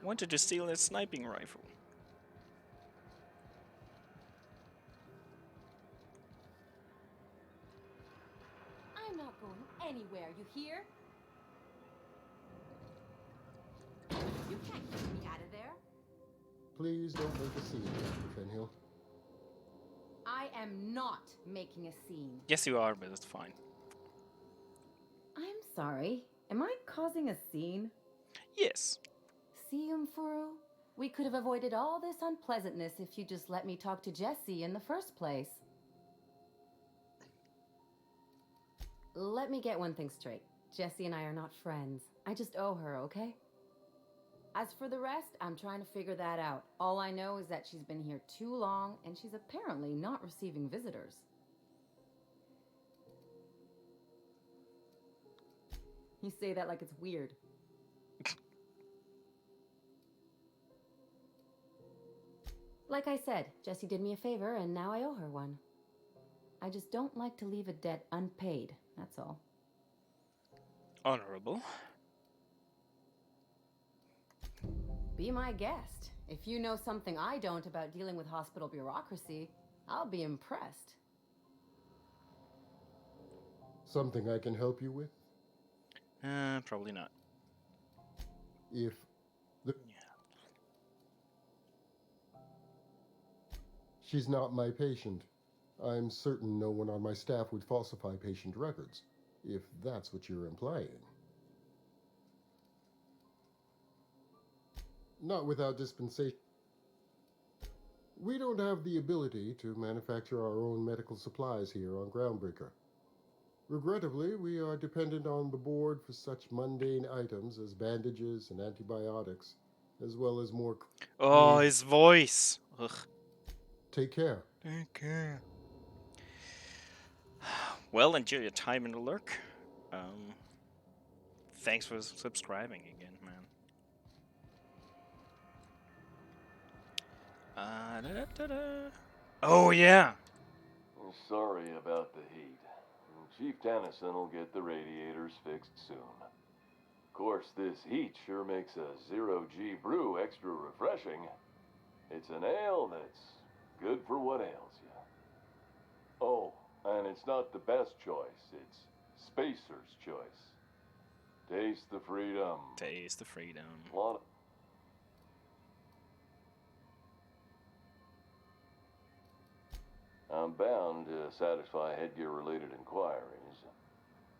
Wanted to steal his sniping rifle. I'm not going anywhere, you hear? You can't keep me out of there. Please don't make a scene, Dr. Fenhill. I am not making a scene. Yes, you are, but it's fine. I'm sorry. Am I causing a scene? Yes. See, Umfuru? We could have avoided all this unpleasantness if you just let me talk to Jessie in the first place. Let me get one thing straight. Jessie and I are not friends. I just owe her, okay? As for the rest, I'm trying to figure that out. All I know is that she's been here too long, and she's apparently not receiving visitors. You say that like it's weird. Like I said, Jessie did me a favor, and now I owe her one. I just don't like to leave a debt unpaid, that's all. Honorable. Be my guest. If you know something I don't about dealing with hospital bureaucracy, I'll be impressed. Something I can help you with? Probably not. If the... She's not my patient. I'm certain no one on my staff would falsify patient records, if that's what you're implying. Not without dispensation. We don't have the ability to manufacture our own medical supplies here on Groundbreaker. Regrettably, we are dependent on the board for such mundane items as bandages and antibiotics, as well as more... Oh, his voice. Ugh. Take care. Take care. Well, enjoy your time in the lurk. Thanks for subscribing again, man. Oh, yeah. Sorry about the heat. Chief Tennyson will get the radiators fixed soon. Of course, this heat sure makes a zero-G brew extra refreshing. It's an ale that's good for what ails you. Oh, and it's not the best choice. It's Spacer's choice. Taste the freedom. Taste the freedom. I'm bound to satisfy headgear-related inquiries.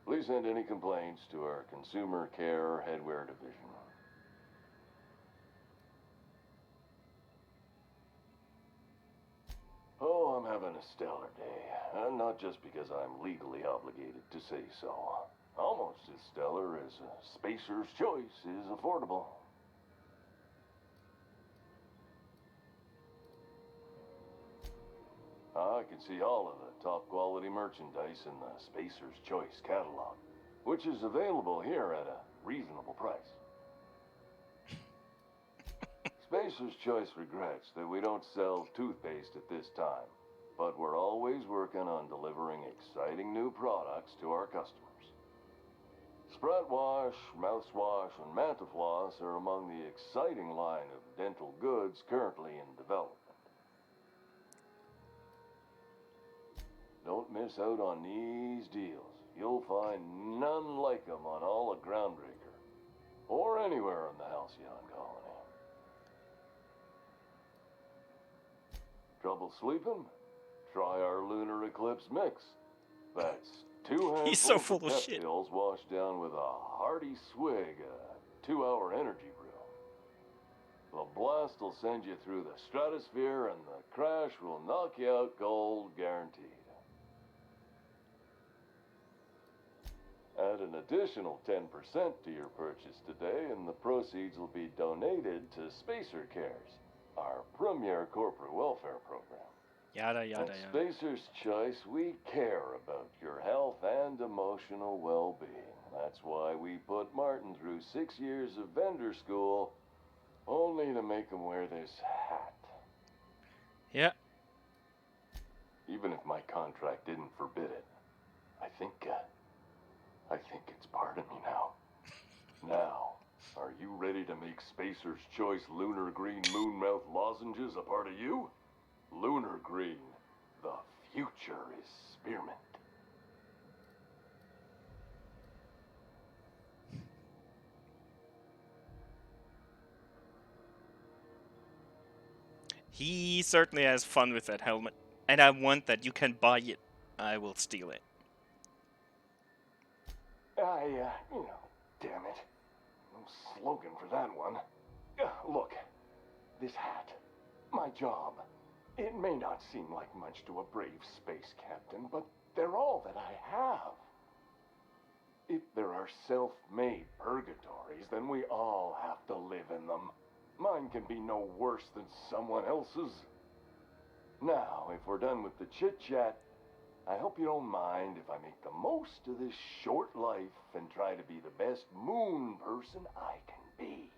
Please send any complaints to our Consumer Care Headwear Division. Oh, I'm having a stellar day. And not just because I'm legally obligated to say so. Almost as stellar as a Spacer's Choice is affordable. I can see all of the top quality merchandise in the Spacer's Choice catalog, which is available here at a reasonable price. Spacer's Choice regrets that we don't sell toothpaste at this time, but we're always working on delivering exciting new products to our customers. Sprout Wash, Mouthwash, and Mantafloss are among the exciting line of dental goods currently in development. Don't miss out on these deals. You'll find none like them on all of Groundbreaker, or anywhere in the Halcyon colony. Trouble sleeping? Try our Lunar Eclipse mix. That's 2 He's so handfuls full of pep shit. pills washed down with a hearty swig of 2-hour energy brew. The blast will send you through the stratosphere, and the crash will knock you out cold, guaranteed. Add an additional 10% to your purchase today, and the proceeds will be donated to Spacer Cares, our premier corporate welfare program. Yada, yada, At yada. Spacer's Choice, we care about your health and emotional well-being. That's why we put Martin through 6 years of vendor school, only to make him wear this hat. Yeah. Even if my contract didn't forbid it, I think it's part of me now. Now, are you ready to make Spacer's Choice Lunar Green Moonmouth lozenges a part of you? Lunar Green, the future is spearmint. He certainly has fun with that helmet. And I want that. You can buy it. I will steal it. Damn it. No slogan for that one. Look, this hat, my job. It may not seem like much to a brave space captain, but they're all that I have. If there are self-made purgatories, then we all have to live in them. Mine can be no worse than someone else's. Now, if we're done with the chit-chat, I hope you don't mind if I make the most of this short life and try to be the best moon person I can be.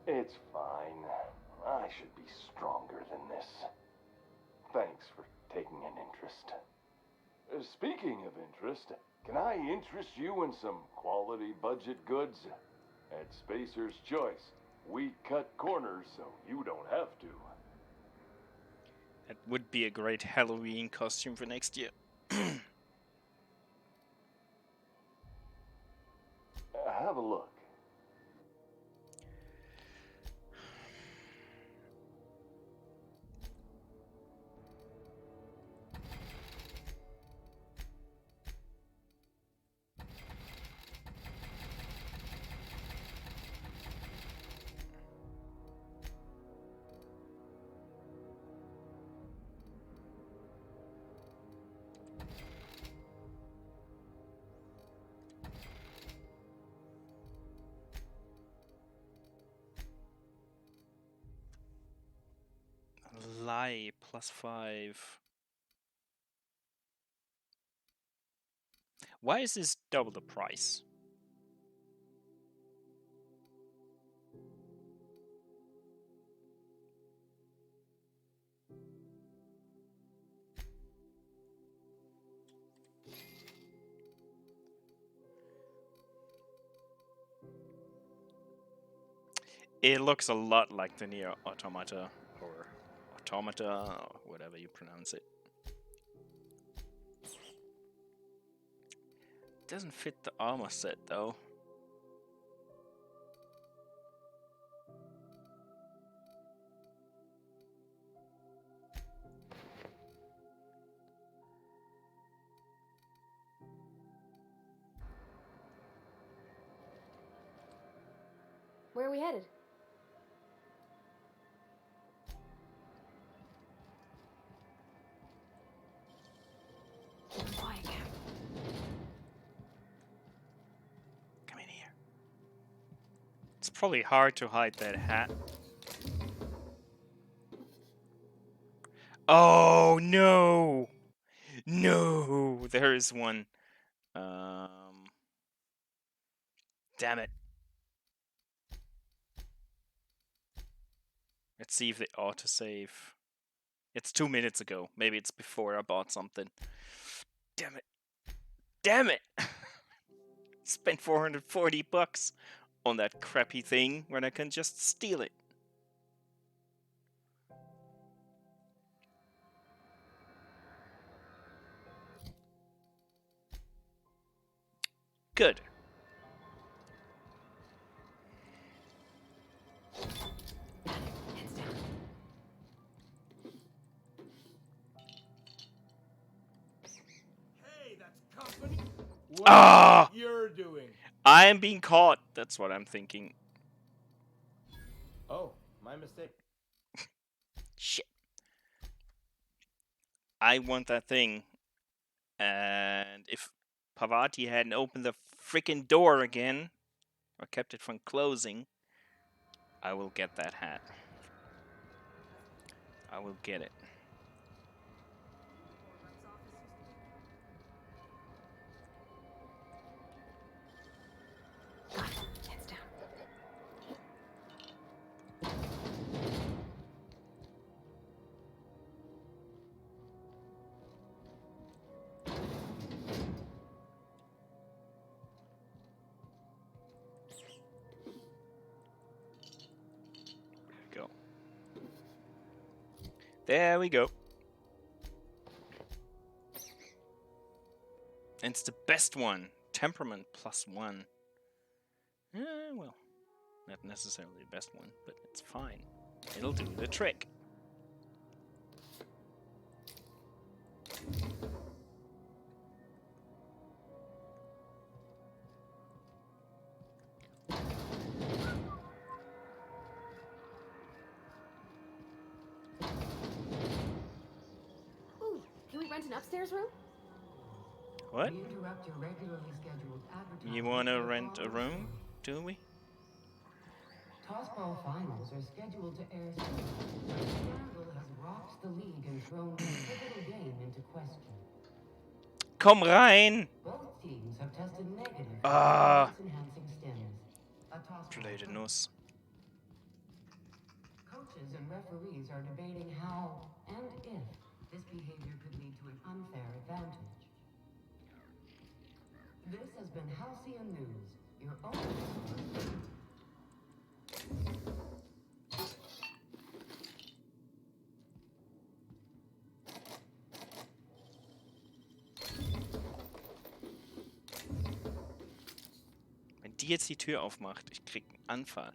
It's fine. I should be stronger than this. Thanks for taking an interest. Speaking of interest, can I interest you in some quality budget goods? At Spacer's Choice, we cut corners so you don't have to. That would be a great Halloween costume for next year. Have a look. Lie +5. Why is this double the price? It looks a lot like the Nier Automata, or Automata, or whatever you pronounce it. Doesn't fit the armor set though. Where are we headed? Come in here. It's probably hard to hide that hat. Oh no! No! There is one. Damn it. Let's see if they autosave. It's 2 minutes ago. Maybe it's before I bought something. Damn it. Damn it! Spent 440 bucks on that crappy thing when I can just steal it. Good. Hey, that's company. What Ah! you're doing? I am being caught. That's what I'm thinking. Oh, my mistake. Shit. I want that thing. And if Pavati hadn't opened the freaking door again, or kept it from closing, I will get that hat. I will get it. Heads down. Go. There we go. And it's the best one. Temperament +1. Well, not necessarily the best one, but it's fine. It'll do the trick. Ooh, can we rent an upstairs room? What? We interrupt your regularly scheduled advertisement. You wanna for the rent a following room? story. Do we? Tossball finals are scheduled to air soon, but a scandal has rocked the league and thrown the pivotal game into question. Komm rein! Both teams have tested negative for Ah. performance-enhancing stims. A tossball Blöde first. Nuss. Coaches and referees are debating how and if this behavior could lead to an unfair advantage. This has been Halcyon News, your only source. Wenn die jetzt die Tür aufmacht, ich krieg einen Anfall.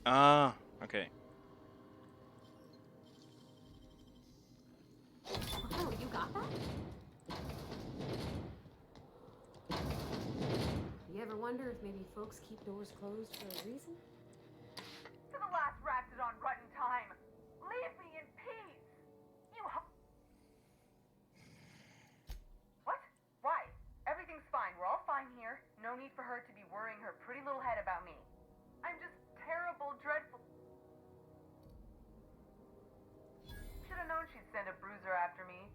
Ah, okay. Oh, you got that? You ever wonder if maybe folks keep doors closed for a reason? To the last ratted on rotten time. Leave me in peace. What? Why? Everything's fine. We're all fine here. No need for her to be worrying her pretty little head about me. I'm just terrible, dreadful. Should have known she'd send a bruiser after me.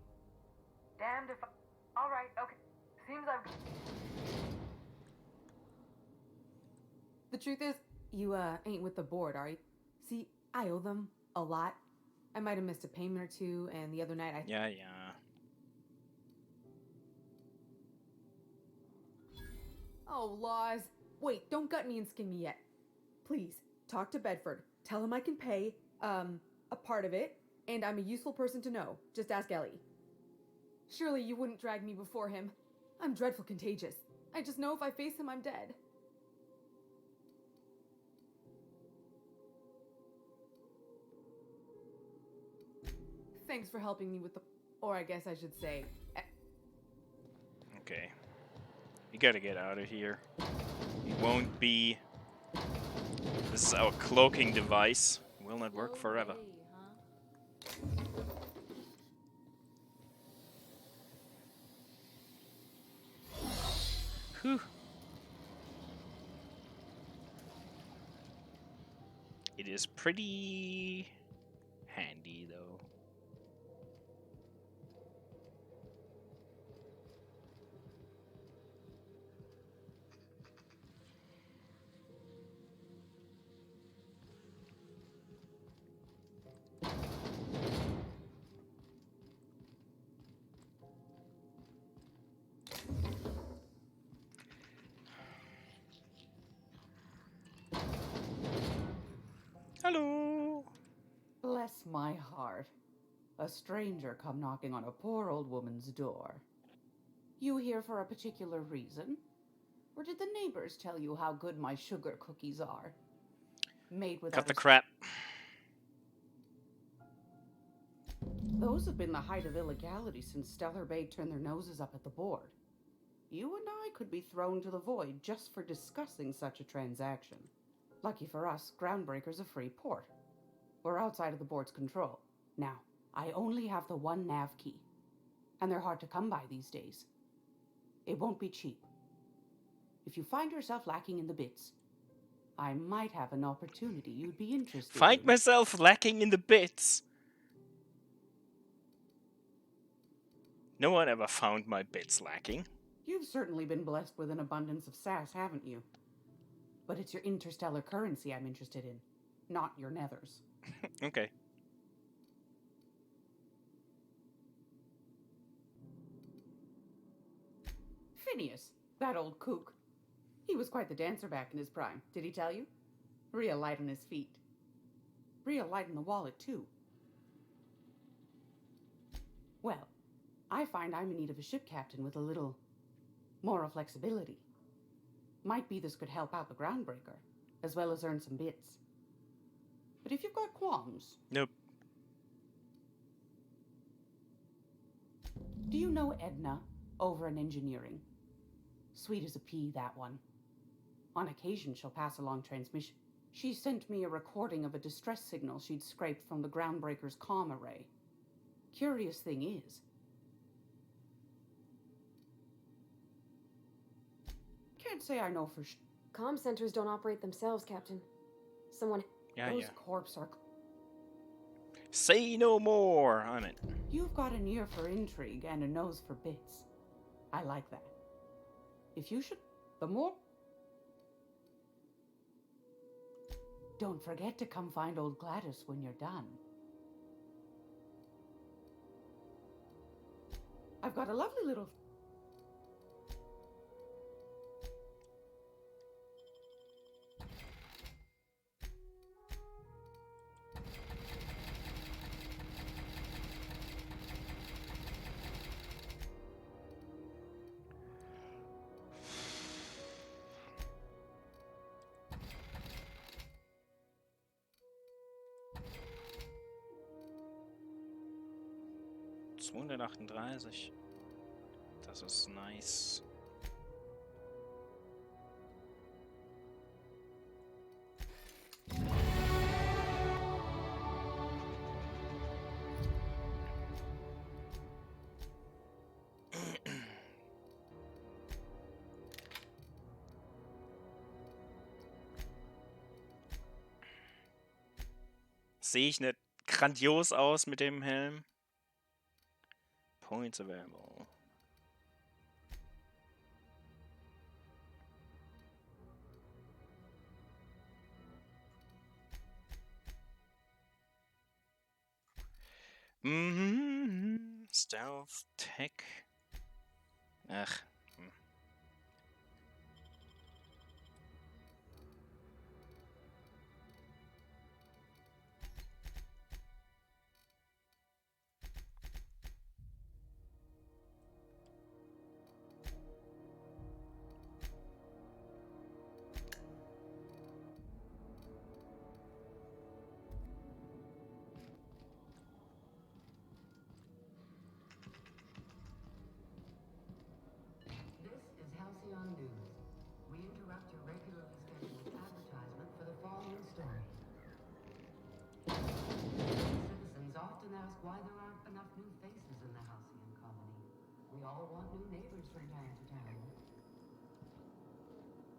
Damned if I... All right, okay. Seems I've... truth is, you ain't with the board, are you? See, I owe them a lot. I might have missed a payment or two, and the other night I... Yeah. Oh, laws. Wait, don't gut me and skin me yet. Please, talk to Bedford. Tell him I can pay, a part of it, and I'm a useful person to know. Just ask Ellie. Surely you wouldn't drag me before him. I'm dreadful contagious. I just know if I face him, I'm dead. Thanks for helping me with the... Or I guess I should say... Okay. You gotta get out of here. It won't be... This is our cloaking device. It will not work forever. Whew. It is pretty handy, though. Hello. Bless my heart. A stranger come knocking on a poor old woman's door. You here for a particular reason? Or did the neighbors tell you how good my sugar cookies are? Made without Cut the crap. Those have been the height of illegality since Stellar Bay turned their noses up at the board. You and I could be thrown to the void just for discussing such a transaction. Lucky for us, Groundbreaker's a free port. We're outside of the board's control. Now, I only have the one nav key, and they're hard to come by these days. It won't be cheap. If you find yourself lacking in the bits, I might have an opportunity you'd be interested in. Find myself lacking in the bits. No one ever found my bits lacking. You've certainly been blessed with an abundance of sass, haven't you? But it's your interstellar currency I'm interested in, not your nethers. Okay. Phineas, that old kook. He was quite the dancer back in his prime, did he tell you? Real light on his feet. Real light in the wallet, too. Well, I find I'm in need of a ship captain with a little moral flexibility. Might be this could help out the Groundbreaker, as well as earn some bits. But if you've got qualms... Nope. Do you know Edna, over in engineering? Sweet as a pea, that one. On occasion, she'll pass along transmission. She sent me a recording of a distress signal she'd scraped from the Groundbreaker's comm array. Curious thing is... Can't say I know for sure. Comm centers don't operate themselves, Captain. Someone... Those corps are... Say no more on it. You've got an ear for intrigue and a nose for bits. I like that. If you should... The more... Don't forget to come find old Gladys when you're done. I've got a lovely little... ...238. Das ist nice. Sehe ich nicht grandios aus mit dem Helm? Points available. Stealth, Tech. Ach. This is Halcyon News. We interrupt your regularly scheduled advertisement for the following story. Citizens often ask why there aren't enough new faces in the Halcyon colony. We all want new neighbors from time to time.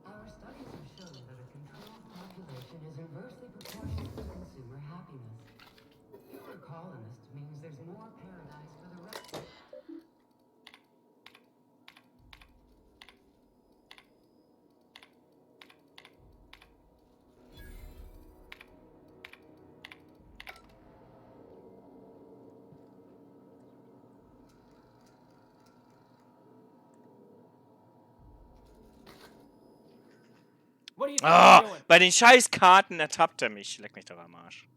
Our studies have shown that a controlled population is inversely proportional to consumer happiness. Fewer colonists means there's more paradise for the rest. What do you think Ah, you're doing? bei den Scheißkarten ertappt er mich. Leck mich doch am Arsch.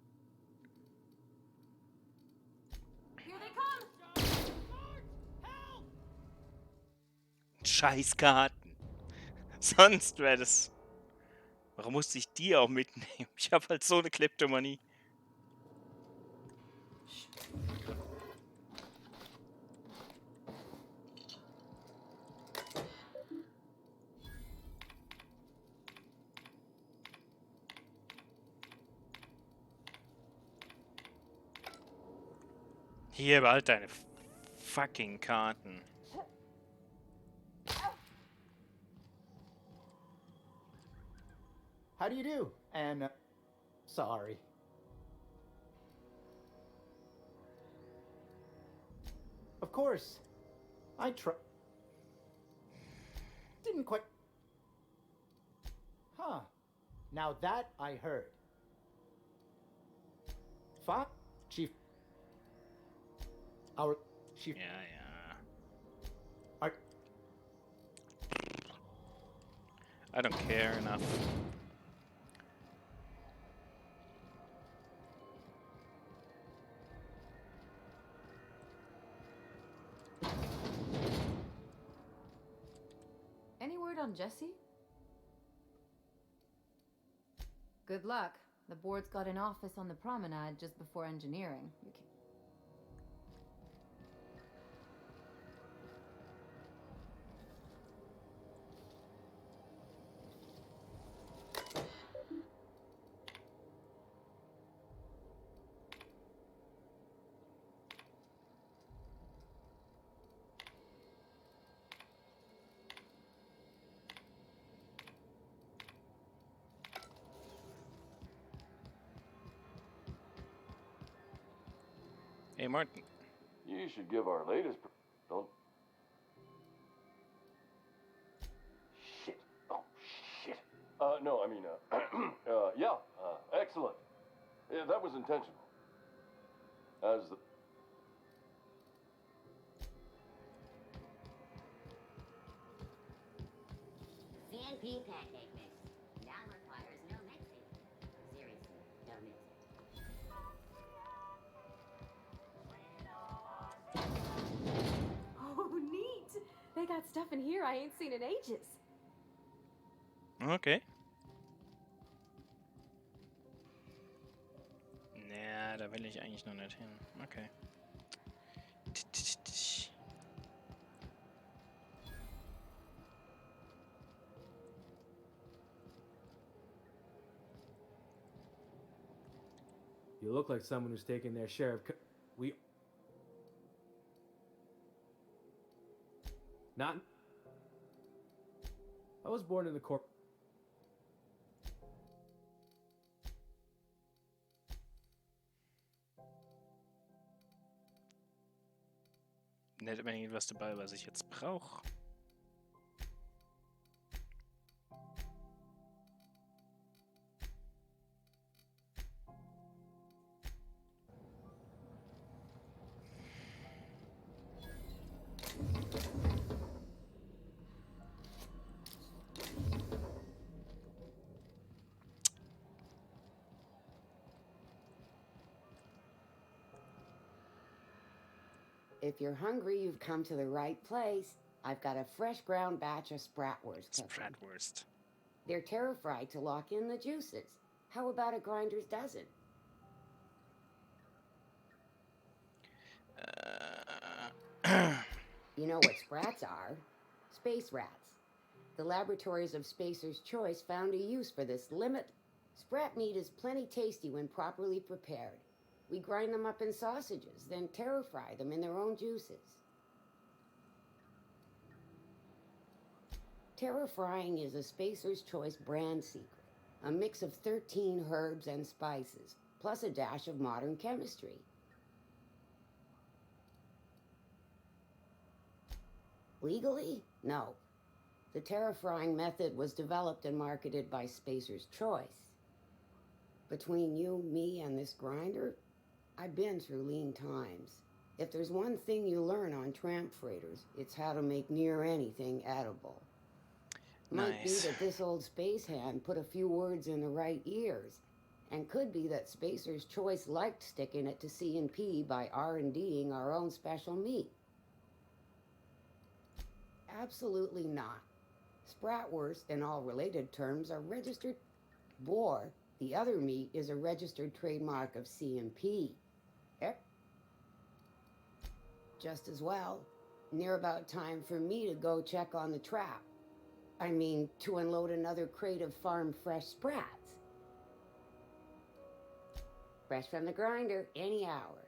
Here they come! Scheißkarten. Sonst wäre das... Warum musste ich die auch mitnehmen? Ich habe halt so eine Kleptomanie. Hier, behalt deine fucking Karten. How do you do? And sorry. Of course. I didn't quite. Huh. Now that I heard. Chief. Our chief. Ja. I don't care enough. Any word on Jesse? Good luck. The board's got an office on the promenade just before engineering. Hey, Martin. You should give our latest... Don't... Shit. Oh, shit. No, I mean, yeah, excellent. Yeah, that was intentional. As the... CNP pancake mix. Now requires no mixing. Seriously, no mixing. Oh, neat! They got stuff in here I ain't seen in ages. Okay. Naja, da will ich eigentlich noch nicht hin. Okay. You look like someone who's taking their share of... Not... I was born in the corp... Nicht immer irgendwas dabei, was ich jetzt brauche. If you're hungry, you've come to the right place. I've got a fresh ground batch of spratwurst cooking. Spratwurst. They're terra-fried to lock in the juices. How about a grinder's dozen? You know what sprats are? Space rats. The laboratories of Spacer's Choice found a use for this limit. Sprat meat is plenty tasty when properly prepared. We grind them up in sausages, then terra-fry them in their own juices. Terra-frying is a Spacer's Choice brand secret. A mix of 13 herbs and spices, plus a dash of modern chemistry. Legally? No. The terra-frying method was developed and marketed by Spacer's Choice. Between you, me, and this grinder, I've been through lean times. If there's one thing you learn on tramp freighters, it's how to make near anything edible. Might be that this old space hand put a few words in the right ears, and could be that Spacer's Choice liked sticking it to C&P by R&D'ing our own special meat. Absolutely not. Spratwurst and all related terms are registered. Boar, the other meat, is a registered trademark of C&P. Yep. Just as well. Near about time for me to go check on the trap. I mean, to unload another crate of farm fresh sprats. Fresh from the grinder, any hour.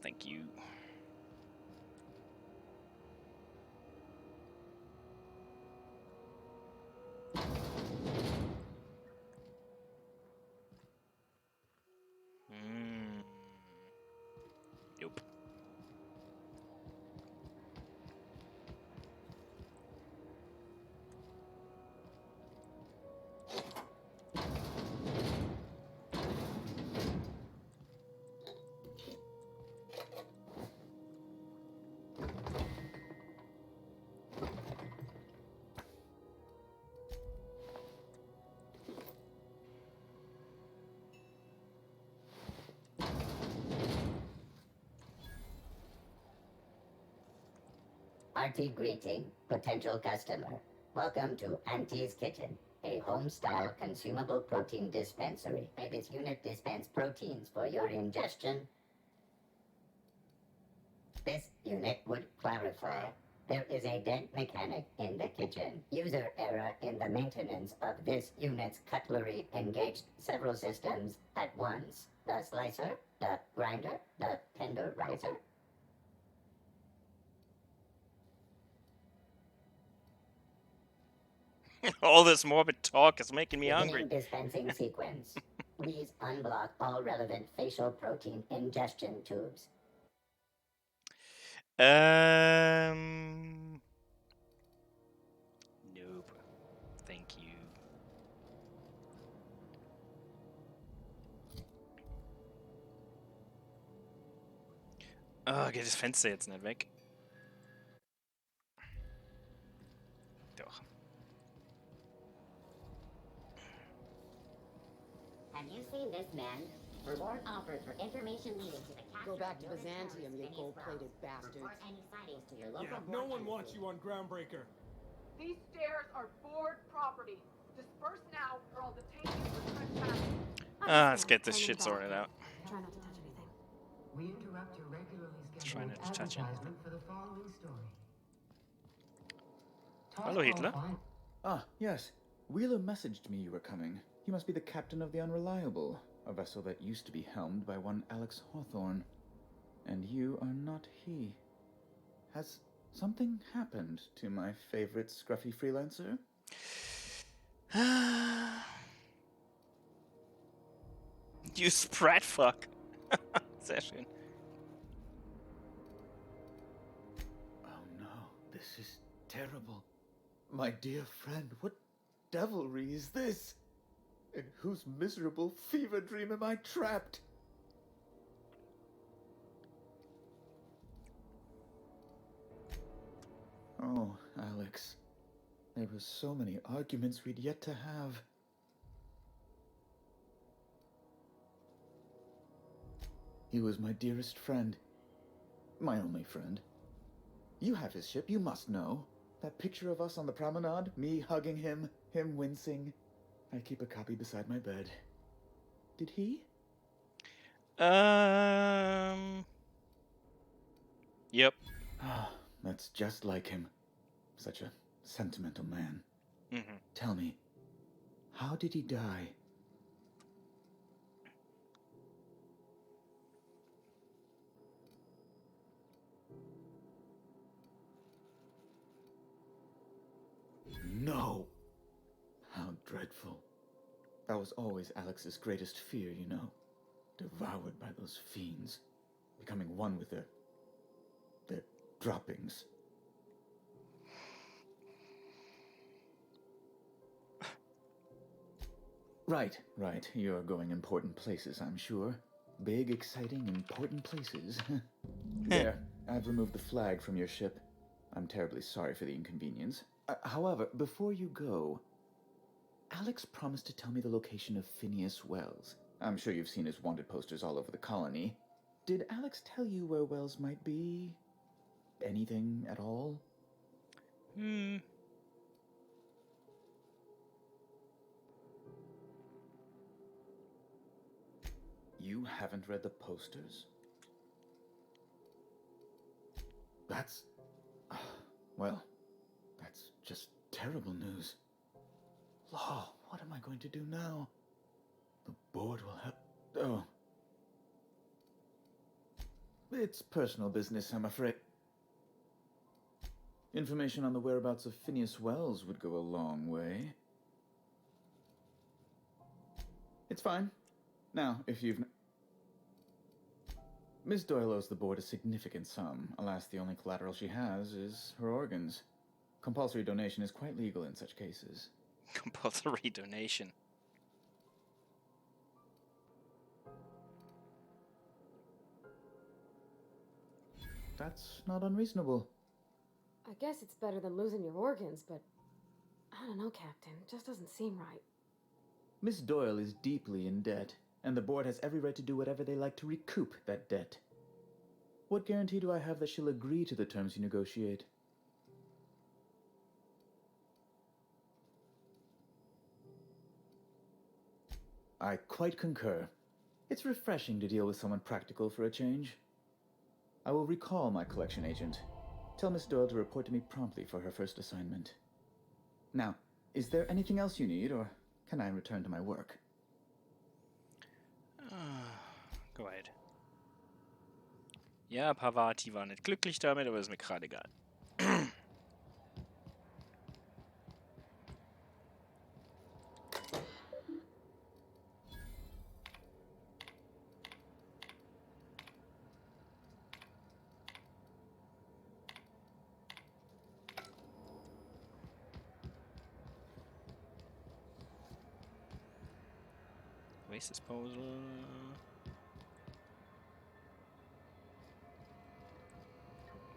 Thank you. Nope. Hearty greeting, potential customer. Welcome to Auntie's Kitchen, a home-style consumable protein dispensary. May this unit dispense proteins for your ingestion. This unit would clarify. There is a dead mechanic in the kitchen. User error in the maintenance of this unit's cutlery engaged several systems at once. The slicer, the grinder, the tenderizer. All this morbid talk is making me Beginning hungry. dispensing sequence. Please unblock all relevant facial protein ingestion tubes. Nope. Thank you. Okej, das Fenster jetzt nicht weg. Doch. Have you seen this man? Reward offered for information leading to the capture. Go back to Byzantium, you gold-plated bastards. Report any sightings to your local Yeah, no one wants you on Groundbreaker. These stairs are board property. Disperse now, or I'll detain you for trespassing. Let's get this shit sorted out. Try not to touch anything. We interrupt your regularly Try scheduled not to touch anything. advertisement for the following story. Hello, Hitler. Ah, yes. Wheeler messaged me you were coming. He must be the captain of the Unreliable, a vessel that used to be helmed by one Alex Hawthorne. And you are not he. Has something happened to my favorite scruffy freelancer? You sprat fuck. Sehr schön. Oh no, this is terrible. My dear friend, what devilry is this? In whose miserable fever dream am I trapped? Oh, Alex. There were so many arguments we'd yet to have. He was my dearest friend. My only friend. You have his ship, you must know. That picture of us on the promenade, me hugging him, him wincing. I keep a copy beside my bed. Did he? Yep. Ah, that's just like him. Such a sentimental man. Mm-hmm. Tell me, how did he die? No! How dreadful. That was always Alex's greatest fear, you know. Devoured by those fiends. Becoming one with their droppings. Right. You're going important places, I'm sure. Big, exciting, important places. There, I've removed the flag from your ship. I'm terribly sorry for the inconvenience. However, before you go, Alex promised to tell me the location of Phineas Wells. I'm sure you've seen his wanted posters all over the colony. Did Alex tell you where Wells might be? Anything at all? You haven't read the posters? That's... well, that's just terrible news. Law, what am I going to do now? The board will have... oh. It's personal business, I'm afraid. Information on the whereabouts of Phineas Wells would go a long way. It's fine. Now, if you've... Miss Doyle owes the board a significant sum. Alas, the only collateral she has is her organs. Compulsory donation is quite legal in such cases. Compulsory donation. That's not unreasonable. I guess it's better than losing your organs, but I don't know, Captain. It just doesn't seem right. Miss Doyle is deeply in debt, and the board has every right to do whatever they like to recoup that debt. What guarantee do I have that she'll agree to the terms you negotiate? I quite concur. It's refreshing to deal with someone practical for a change. I will recall my collection agent. Tell Miss Doyle to report to me promptly for her first assignment. Now, is there anything else you need, or can I return to my work? Go ahead. Ja, Pavati war nicht glücklich damit, aber ist mir gerade egal. Waste disposal.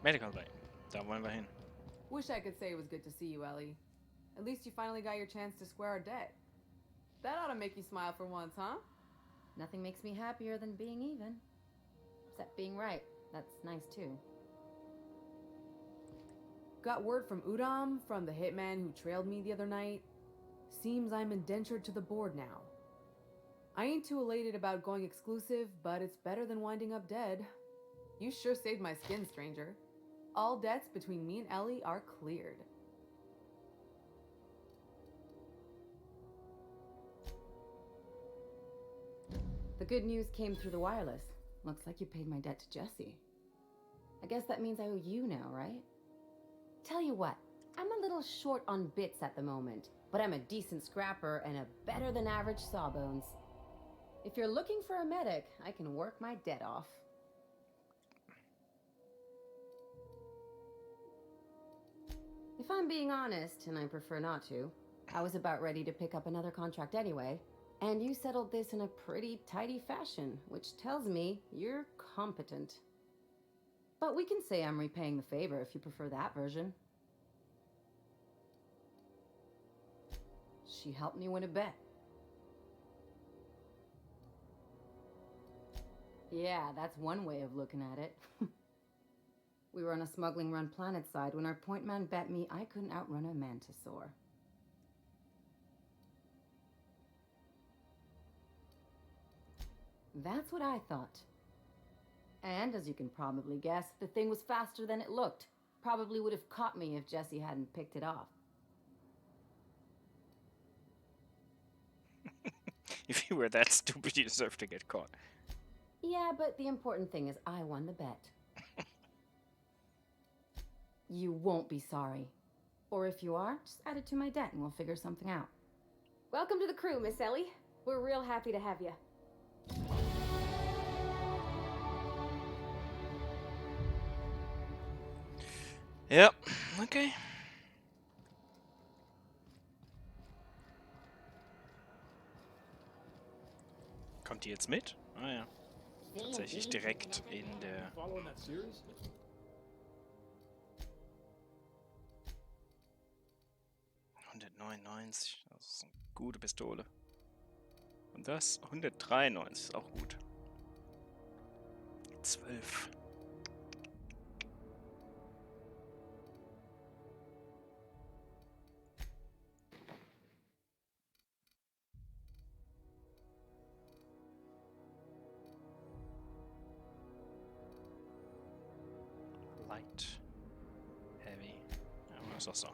Medical Bay. Da wollen wir hin. Wish I could say it was good to see you, Ellie. At least you finally got your chance to square our debt. That ought to make you smile for once, huh? Nothing makes me happier than being even. Except being right. That's nice too. Got word from Udom, from the hitman who trailed me the other night. Seems I'm indentured to the board now. I ain't too elated about going exclusive, but it's better than winding up dead. You sure saved my skin, stranger. All debts between me and Ellie are cleared. The good news came through the wireless. Looks like you paid my debt to Jesse. I guess that means I owe you now, right? Tell you what, I'm a little short on bits at the moment, but I'm a decent scrapper and a better than average sawbones. If you're looking for a medic, I can work my debt off. If I'm being honest, and I prefer not to, I was about ready to pick up another contract anyway, and you settled this in a pretty tidy fashion, which tells me you're competent. But we can say I'm repaying the favor if you prefer that version. She helped me win a bet. Yeah, that's one way of looking at it. We were on a smuggling run planet side when our point man bet me I couldn't outrun a mantisaur. That's what I thought. And as you can probably guess, the thing was faster than it looked. Probably would have caught me if Jesse hadn't picked it off. If you were that stupid, you deserve to get caught. Yeah, but the important thing is I won the bet. You won't be sorry. Or if you are, just add it to my debt and we'll figure something out. Welcome to the crew, Miss Ellie. We're real happy to have you. Yep, okay. Kommt die jetzt mit? Ah ja. Tatsächlich direkt in der... Following that series? 199, das ist eine gute Pistole. Und das 193 ist auch gut. 12. Light. Heavy. Ja, ist auch so.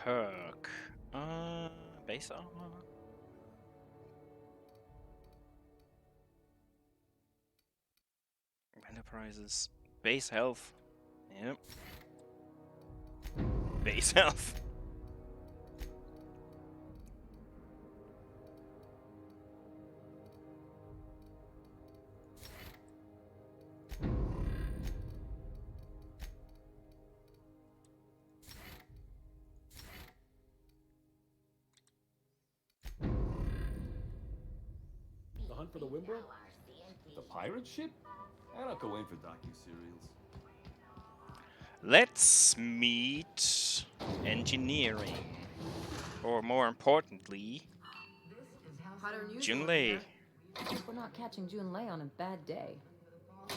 Perk. Base armor. Enterprises. Base health. Yep. Base health. The hunt for the Wimbro? The pirate ship? I don't go in for docu-serials. Let's meet engineering. Or more importantly, Junlei. We're not catching Junlei on a bad day. I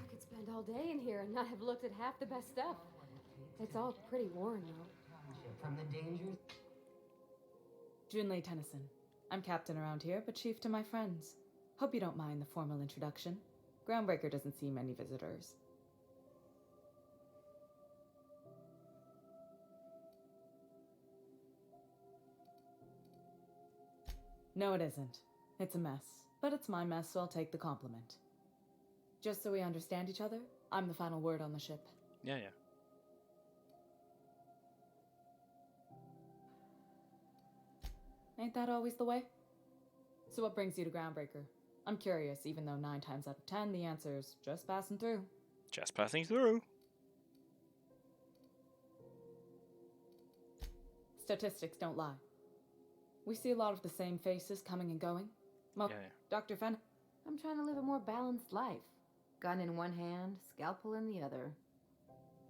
could spend all day in here and not have looked at half the best stuff. It's all pretty worn, though. From the dangers. Junlei Tennyson. I'm captain around here, but chief to my friends. Hope you don't mind the formal introduction. Groundbreaker doesn't see many visitors. No, it isn't. It's a mess. But it's my mess, so I'll take the compliment. Just so we understand each other, I'm the final word on the ship. Yeah. Ain't that always the way? So what brings you to Groundbreaker? I'm curious, even though 9 times out of 10 the answer's just passing through. Just passing through. Statistics don't lie. We see a lot of the same faces coming and going. Yeah. Dr. Fenn. I'm trying to live a more balanced life. Gun in one hand, scalpel in the other.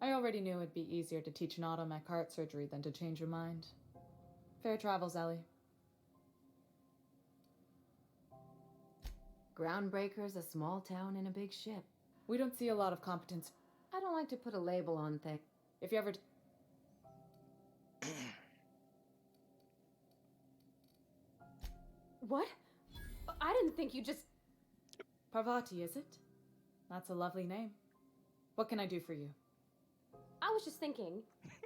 I already knew it'd be easier to teach an automech heart surgery than to change your mind. Fair travels, Ellie. Groundbreaker's a small town in a big ship. We don't see a lot of competence. I don't like to put a label on things. If you ever... What? I didn't think you just... Parvati, is it? That's a lovely name. What can I do for you? I was just thinking,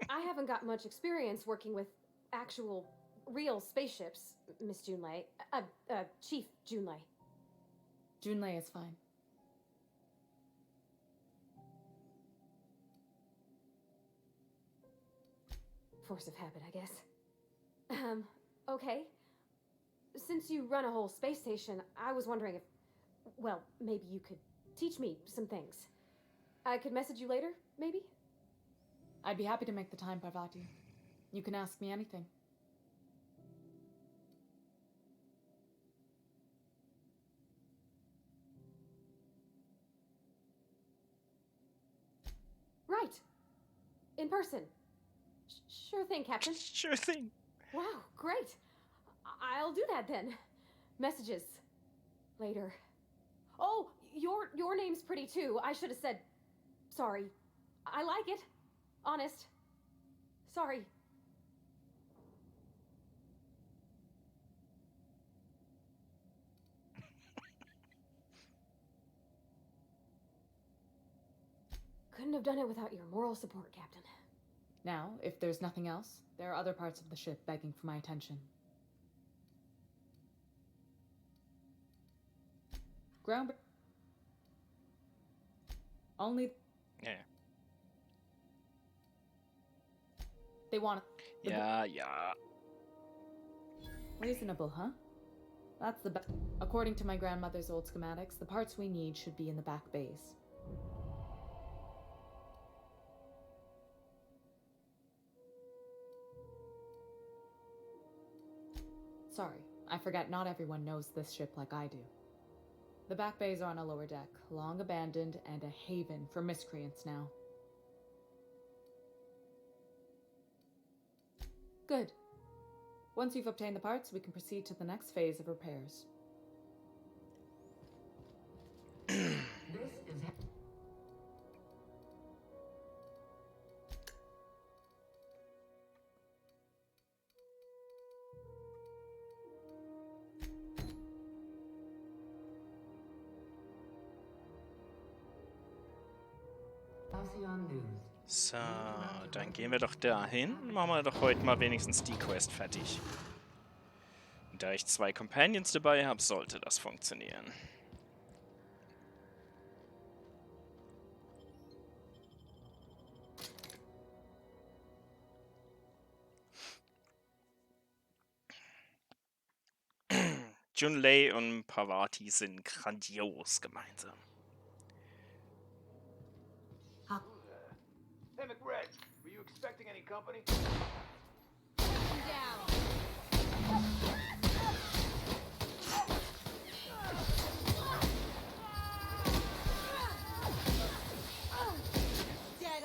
I haven't got much experience working with actual, real spaceships, Miss Junlei. Chief Junlei. Junlei is fine. Force of habit, I guess. Okay. Since you run a whole space station, I was wondering if, well, maybe you could teach me some things. I could message you later, maybe? I'd be happy to make the time, Parvati. You can ask me anything. Right. In person. Sure thing, Captain. Sure thing. Wow, great. I'll do that then. Messages. Later. Oh, your name's pretty too. I should have said sorry. I like it. Honest. Sorry. Couldn't have done it without your moral support, Captain. Now, if there's nothing else, there are other parts of the ship begging for my attention. Groundbreaker. Only. Yeah. They want. Yeah. Reasonable, huh? That's the best. According to my grandmother's old schematics, the parts we need should be in the back bays. Sorry, I forgot not everyone knows this ship like I do. The back bays are on a lower deck, long abandoned and a haven for miscreants now. Good. Once you've obtained the parts, we can proceed to the next phase of repairs. This is. So, dann gehen wir doch dahin. Machen wir doch heute mal wenigstens die Quest fertig. Und da ich 2 Companions dabei habe, sollte das funktionieren. Junlei und Parvati sind grandios gemeinsam. Hey, McRed, were you expecting any company?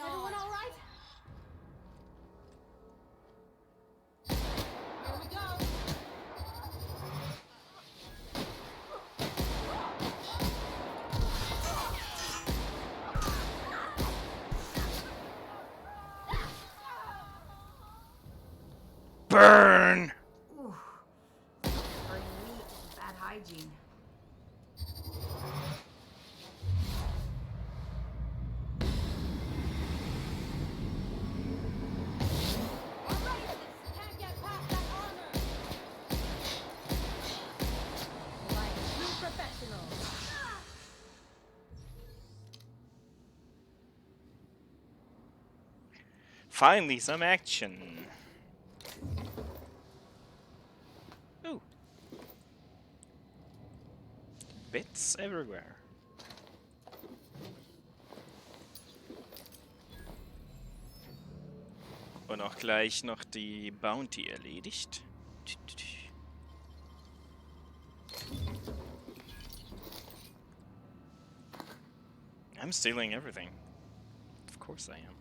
Everyone all right? Here we go. Burn! Ooh. Very neat and bad hygiene. Can't get past that armor. Like true professionals. Finally, some action. Ooh. Bits everywhere. Und auch gleich noch die Bounty erledigt. I'm stealing everything. Of course I am.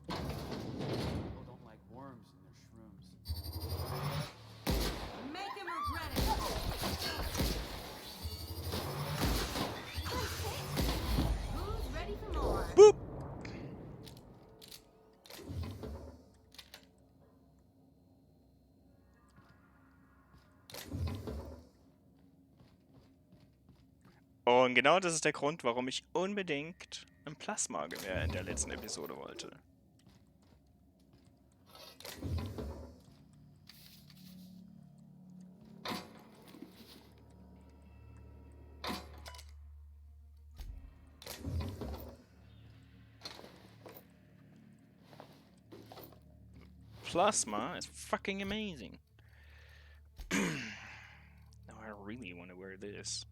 People don't like worms in their shrooms. Make him regret it. Who's ready for more? Boop! Und genau das ist der Grund, warum ich unbedingt ein Plasma-Gewehr in der letzten Episode wollte. plasma is fucking amazing. Now I really want to wear this.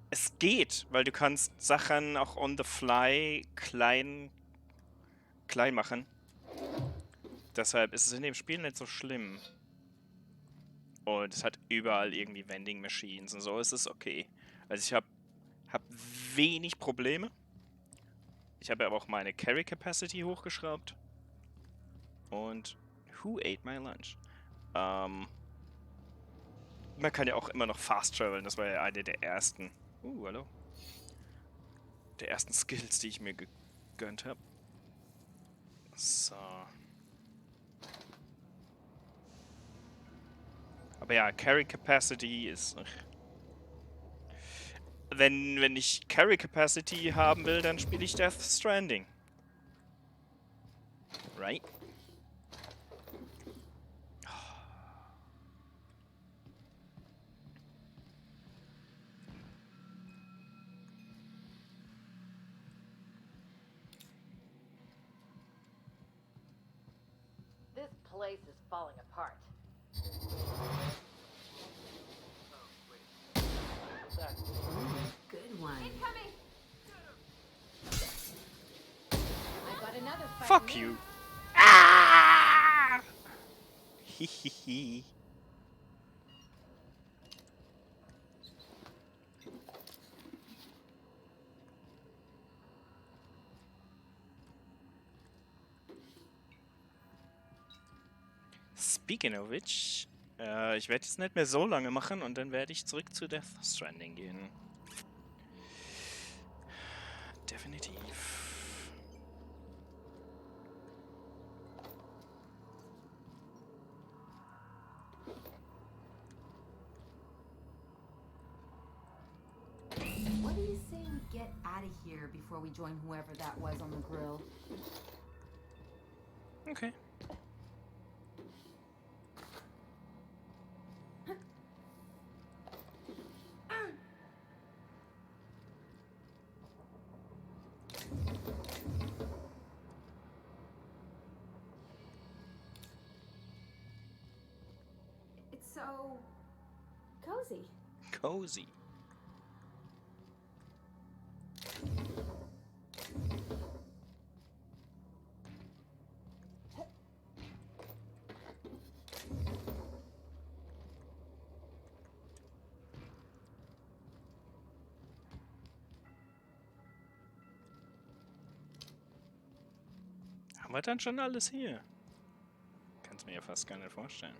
Es geht, weil du kannst Sachen auch on the fly klein machen. Deshalb ist es in dem Spiel nicht so schlimm. Und es hat überall irgendwie Vending Machines und so, ist es okay. Also ich hab wenig Probleme. Ich habe aber auch meine Carry Capacity hochgeschraubt. Und who ate my lunch? Man kann ja auch immer noch fast traveln, das war ja eine der ersten. Hallo. Der ersten Skills, die ich mir gegönnt habe. So. Aber ja, Carry Capacity ist... Wenn ich Carry Capacity haben will, dann spiele ich Death Stranding. Right? This place is falling apart. Good one. Incoming! I got another fight. Fuck you! Ah! Hihihi. Speaking of which, ich werde es nicht mehr so lange machen und dann werde ich zurück zu Death Stranding gehen. Definitiv. What do you say we get out of here before we join whoever that was on the grill? Okay. It's so cozy. Cozy. Haben wir dann schon alles hier? Kann's mir ja fast gar nicht vorstellen.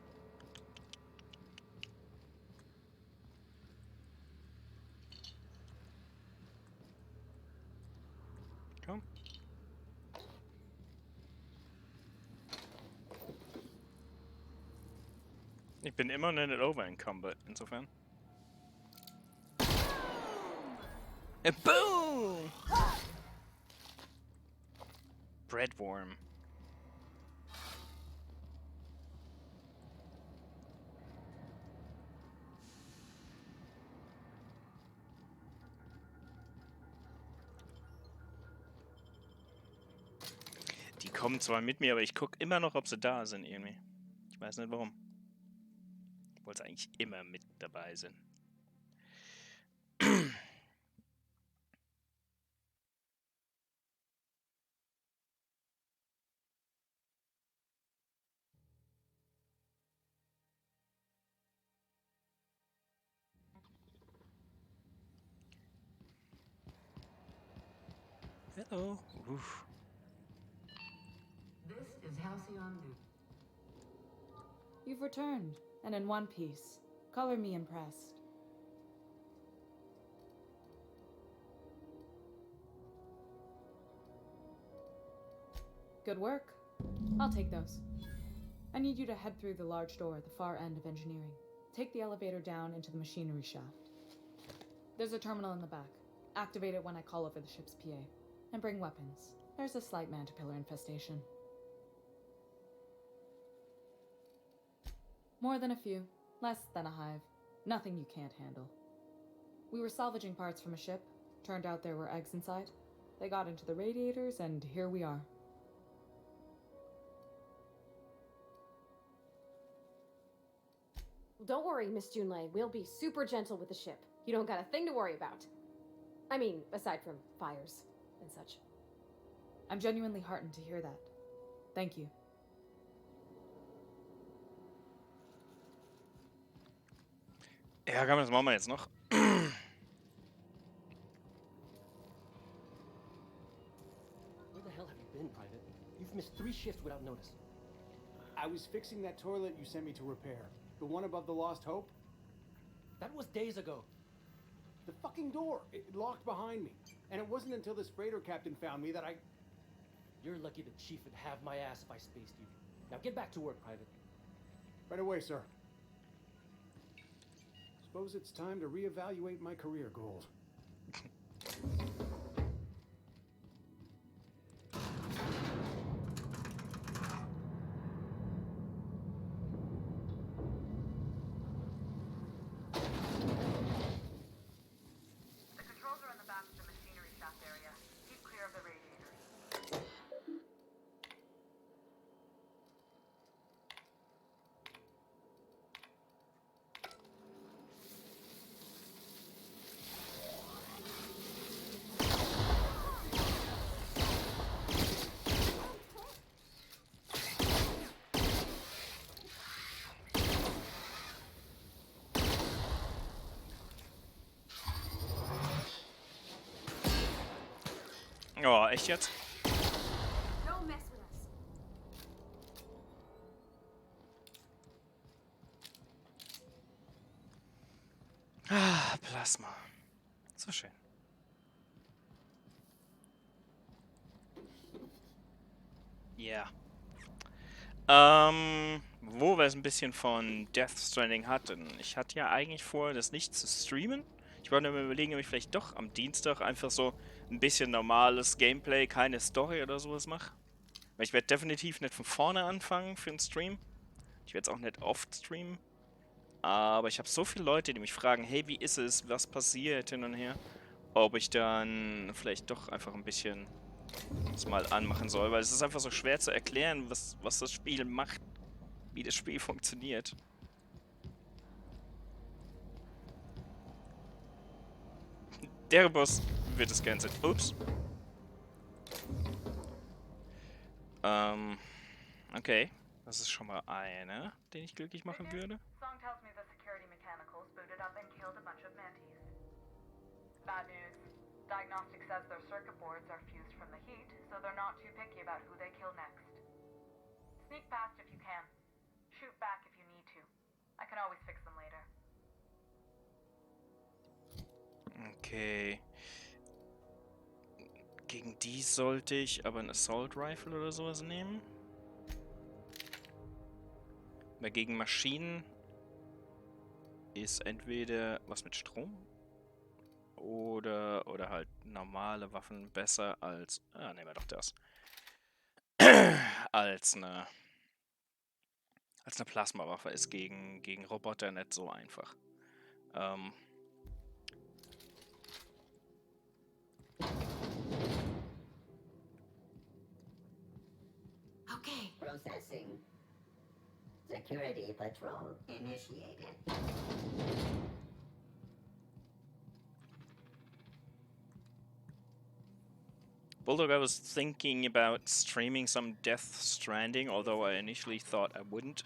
Komm. Ich bin immer noch nicht over-encumbered, insofern. Boom! Breadworm. Die kommen zwar mit mir, aber ich gucke immer noch, ob sie da sind irgendwie. Ich weiß nicht warum. Obwohl sie eigentlich immer mit dabei sind. Hello. Oof. This is Halcyon New. You've returned, and in one piece. Color me impressed. Good work. I'll take those. I need you to head through the large door at the far end of engineering. Take the elevator down into the machinery shaft. There's a terminal in the back. Activate it when I call over the ship's PA. And bring weapons. There's a slight man-to-pillar infestation. More than a few. Less than a hive. Nothing you can't handle. We were salvaging parts from a ship. Turned out there were eggs inside. They got into the radiators, and here we are. Don't worry, Miss Junlei. We'll be super gentle with the ship. You don't got a thing to worry about. I mean, aside from fires and such. I'm genuinely heartened to hear that. Thank you. Ärgern wir das machen wir jetzt noch. Where the hell have you been, Private? You've missed 3 shifts without notice. I was fixing that toilet you sent me to repair. The one above the Lost Hope? That was days ago. The fucking door. It locked behind me. And it wasn't until this freighter captain found me that I... You're lucky the chief would have my ass if I spaced you. Now get back to work, Private. Right away, sir. Suppose it's time to reevaluate my career goals. The controls are in the back of the machinery shaft area. Keep clear of the radiators. Oh, echt jetzt? Don't mess with us. Ah, Plasma. So schön. Ja. Wo wir es ein bisschen von Death Stranding hatten. Ich hatte ja eigentlich vor, das nicht zu streamen. Ich wollte mir überlegen, ob ich vielleicht doch am Dienstag einfach so ein bisschen normales Gameplay, keine Story oder sowas mache. Weil ich werde definitiv nicht von vorne anfangen für einen Stream. Ich werde es auch nicht oft streamen. Aber ich habe so viele Leute, die mich fragen, hey, wie ist es, was passiert hin und her. Ob ich dann vielleicht doch einfach ein bisschen das mal anmachen soll. Weil es ist einfach so schwer zu erklären, was das Spiel macht, wie das Spiel funktioniert. Der Boss wird es gern sein. Ups. Okay. Das ist schon mal einer, den ich glücklich machen würde. Song tells me the security mechanicals booted up and killed a bunch of mantis. Bad news. Diagnostic says their circuit boards are fused from the heat, so they're not too picky about who they kill next. Sneak past if you can. Shoot back if you need to. I can always fix them later. Okay. Gegen die sollte ich aber ein Assault Rifle oder sowas nehmen. Weil gegen Maschinen ist entweder was mit Strom oder halt normale Waffen besser als... Ah, nehmen wir doch das. als eine Plasmawaffe ist gegen Roboter nicht so einfach. Okay. Processing. Security patrol initiated. Bulldog, I was thinking about streaming some Death Stranding, although I initially thought I wouldn't.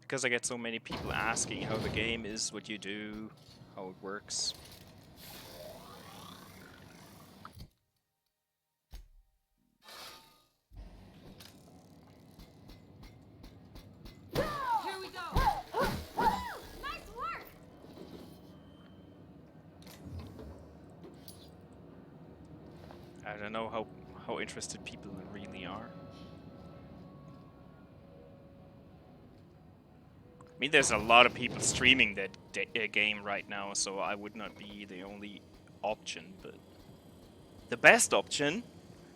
Because I get so many people asking how the game is, what you do, how it works. Here we go! Nice work! I don't know how how interested people really are. I mean, there's a lot of people streaming that game right now, so I would not be the only option, but the best option,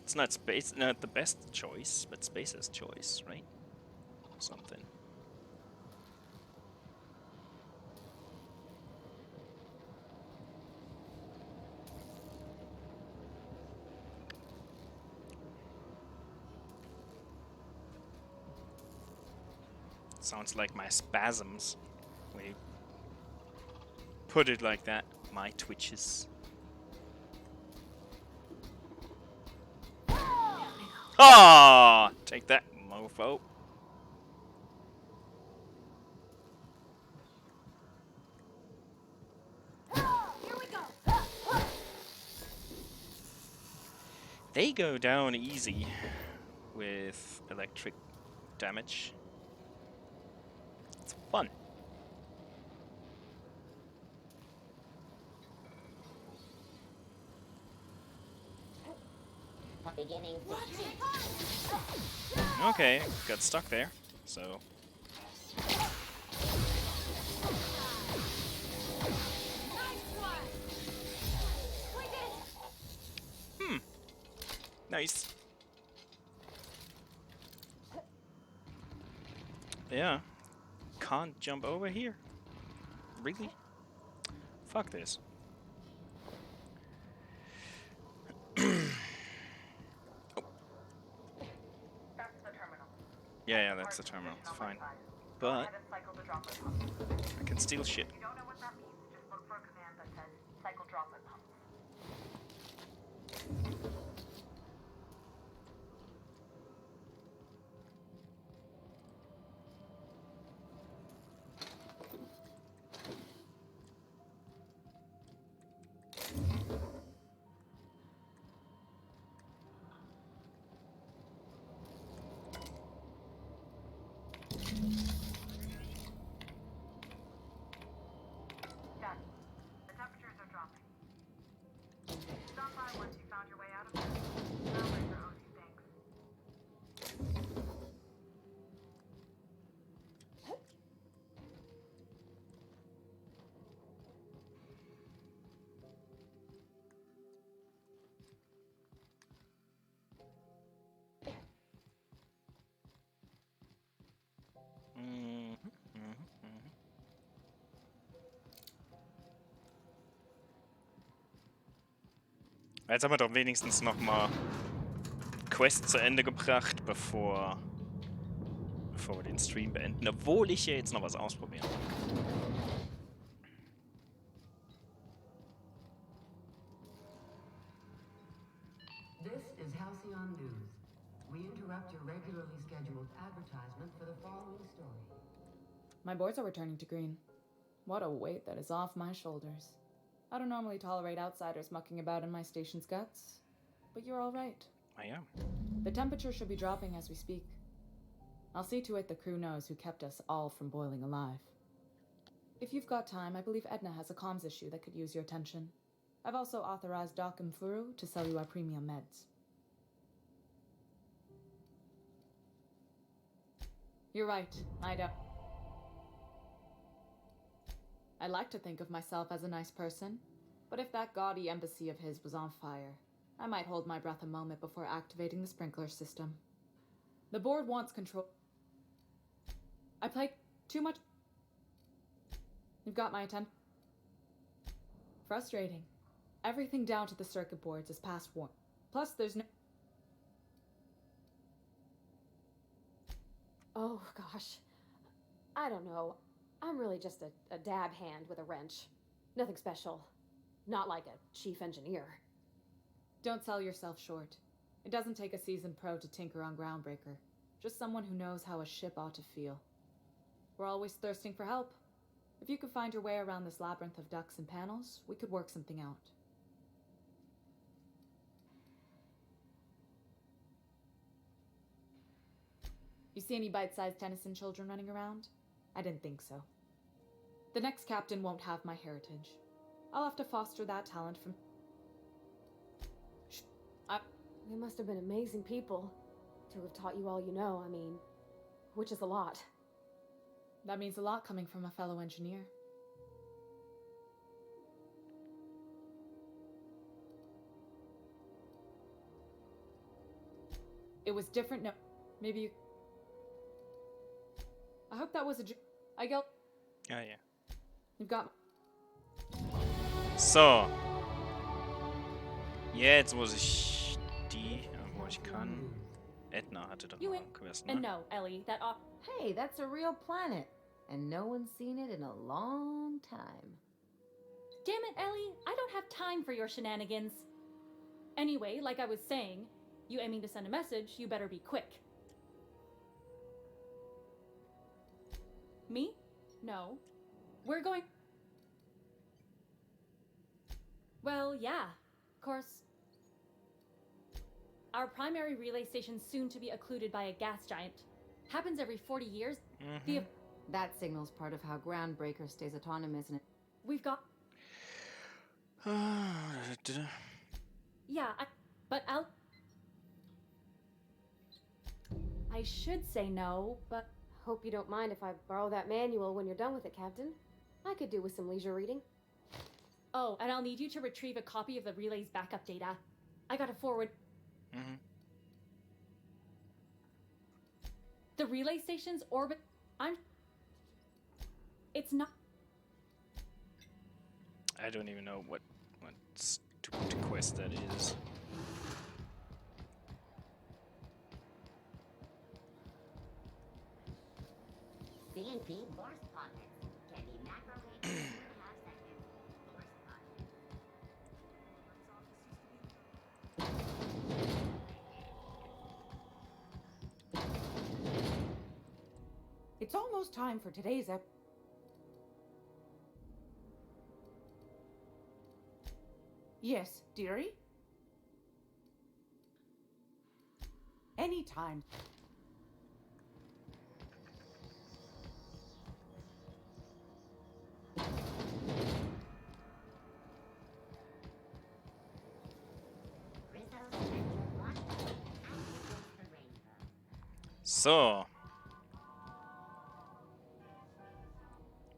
it's not space, not the best choice, but Space's choice, right? Something. Sounds like my spasms when you put it like that. My twitches. Ah! Take that, mofo. They go down easy with electric damage. It's fun. Beginning. Okay, got stuck there, so. Nice. Yeah. Can't jump over here. Really? Fuck this. Yeah, that's the terminal. It's fine. But I can steal shit. If you don't know what that means, just look for a command that says cycle droplet pumps. Jack, the temperatures are dropping. Stop by once you found your way out of there. Groundbreaker owes you thanks. Jetzt haben wir doch wenigstens noch mal Quest zu Ende gebracht, bevor wir den Stream beenden. Obwohl ich ja jetzt noch was ausprobieren will. This is Halcyon News. We interrupt your regularly scheduled advertisement for the following story. My boards are returning to green. What a weight that is off my shoulders. I don't normally tolerate outsiders mucking about in my station's guts, but you're all right. I am. The temperature should be dropping as we speak. I'll see to it the crew knows who kept us all from boiling alive. If you've got time, I believe Edna has a comms issue that could use your attention. I've also authorized Doc and Furu to sell you our premium meds. You're right, I don't. I like to think of myself as a nice person, but if that gaudy embassy of his was on fire, I might hold my breath a moment before activating the sprinkler system. The board wants control. I play too much. You've got my attention. Frustrating. Everything down to the circuit boards is past warn. Plus, there's no. Oh, gosh. I don't know. I'm really just a dab hand with a wrench. Nothing special. Not like a chief engineer. Don't sell yourself short. It doesn't take a seasoned pro to tinker on Groundbreaker. Just someone who knows how a ship ought to feel. We're always thirsting for help. If you could find your way around this labyrinth of ducts and panels, we could work something out. You see any bite-sized Tennyson children running around? I didn't think so. The next captain won't have my heritage. I'll have to foster that talent from... They must have been amazing people to have taught you all you know, I mean, which is a lot. That means a lot coming from a fellow engineer. It was different. No, maybe you. I hope that was a. I go. Ja, ja. You've got. So. Jetzt muss ich die, wo ich kann. Edna hatte doch noch einen Quest, And ne? no, Ellie, that off. Hey, that's a real planet, and no one's seen it in a long time. Damn it, Ellie! I don't have time for your shenanigans. Anyway, like I was saying, you aiming to send a message, you better be quick. Me? No. We're going. Well, yeah. Of course. Our primary relay station's soon to be occluded by a gas giant. Happens every 40 years. That signal's part of how Groundbreaker stays autonomous, and We've got. Yeah, but I'll. I should say no, but. Hope you don't mind if I borrow that manual when you're done with it, Captain. I could do with some leisure reading. Oh, and I'll need you to retrieve a copy of the relay's backup data. I gotta forward. The relay station's orbit. It's not. I don't even know what stupid quest that is. CNP force pockets can be macro-wave 2.5 seconds. Force It's almost time for today's Yes, dearie? Anytime. So.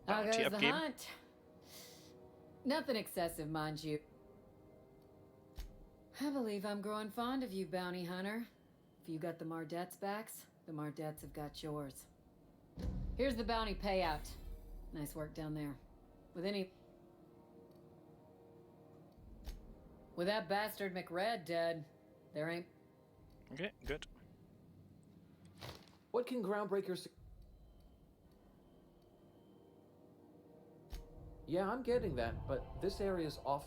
How goes Bounty the abgeben. hunt? Nothing excessive, mind you. I believe I'm growing fond of you, bounty hunter. If you got the Mardets' backs, the Mardets have got yours. Here's the bounty payout. Nice work down there. With that bastard McRed dead, there ain't... Okay, good. What can Groundbreaker... Yeah, I'm getting that, but this area's off...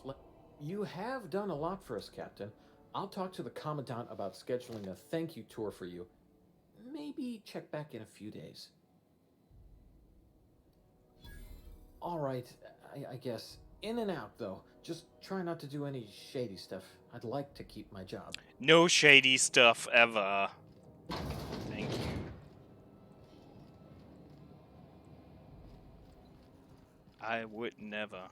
You have done a lot for us, Captain. I'll talk to the Commandant about scheduling a thank you tour for you. Maybe check back in a few days. All right, I guess. In and out, though. Just try not to do any shady stuff. I'd like to keep my job. No shady stuff ever. Thank you. I would never.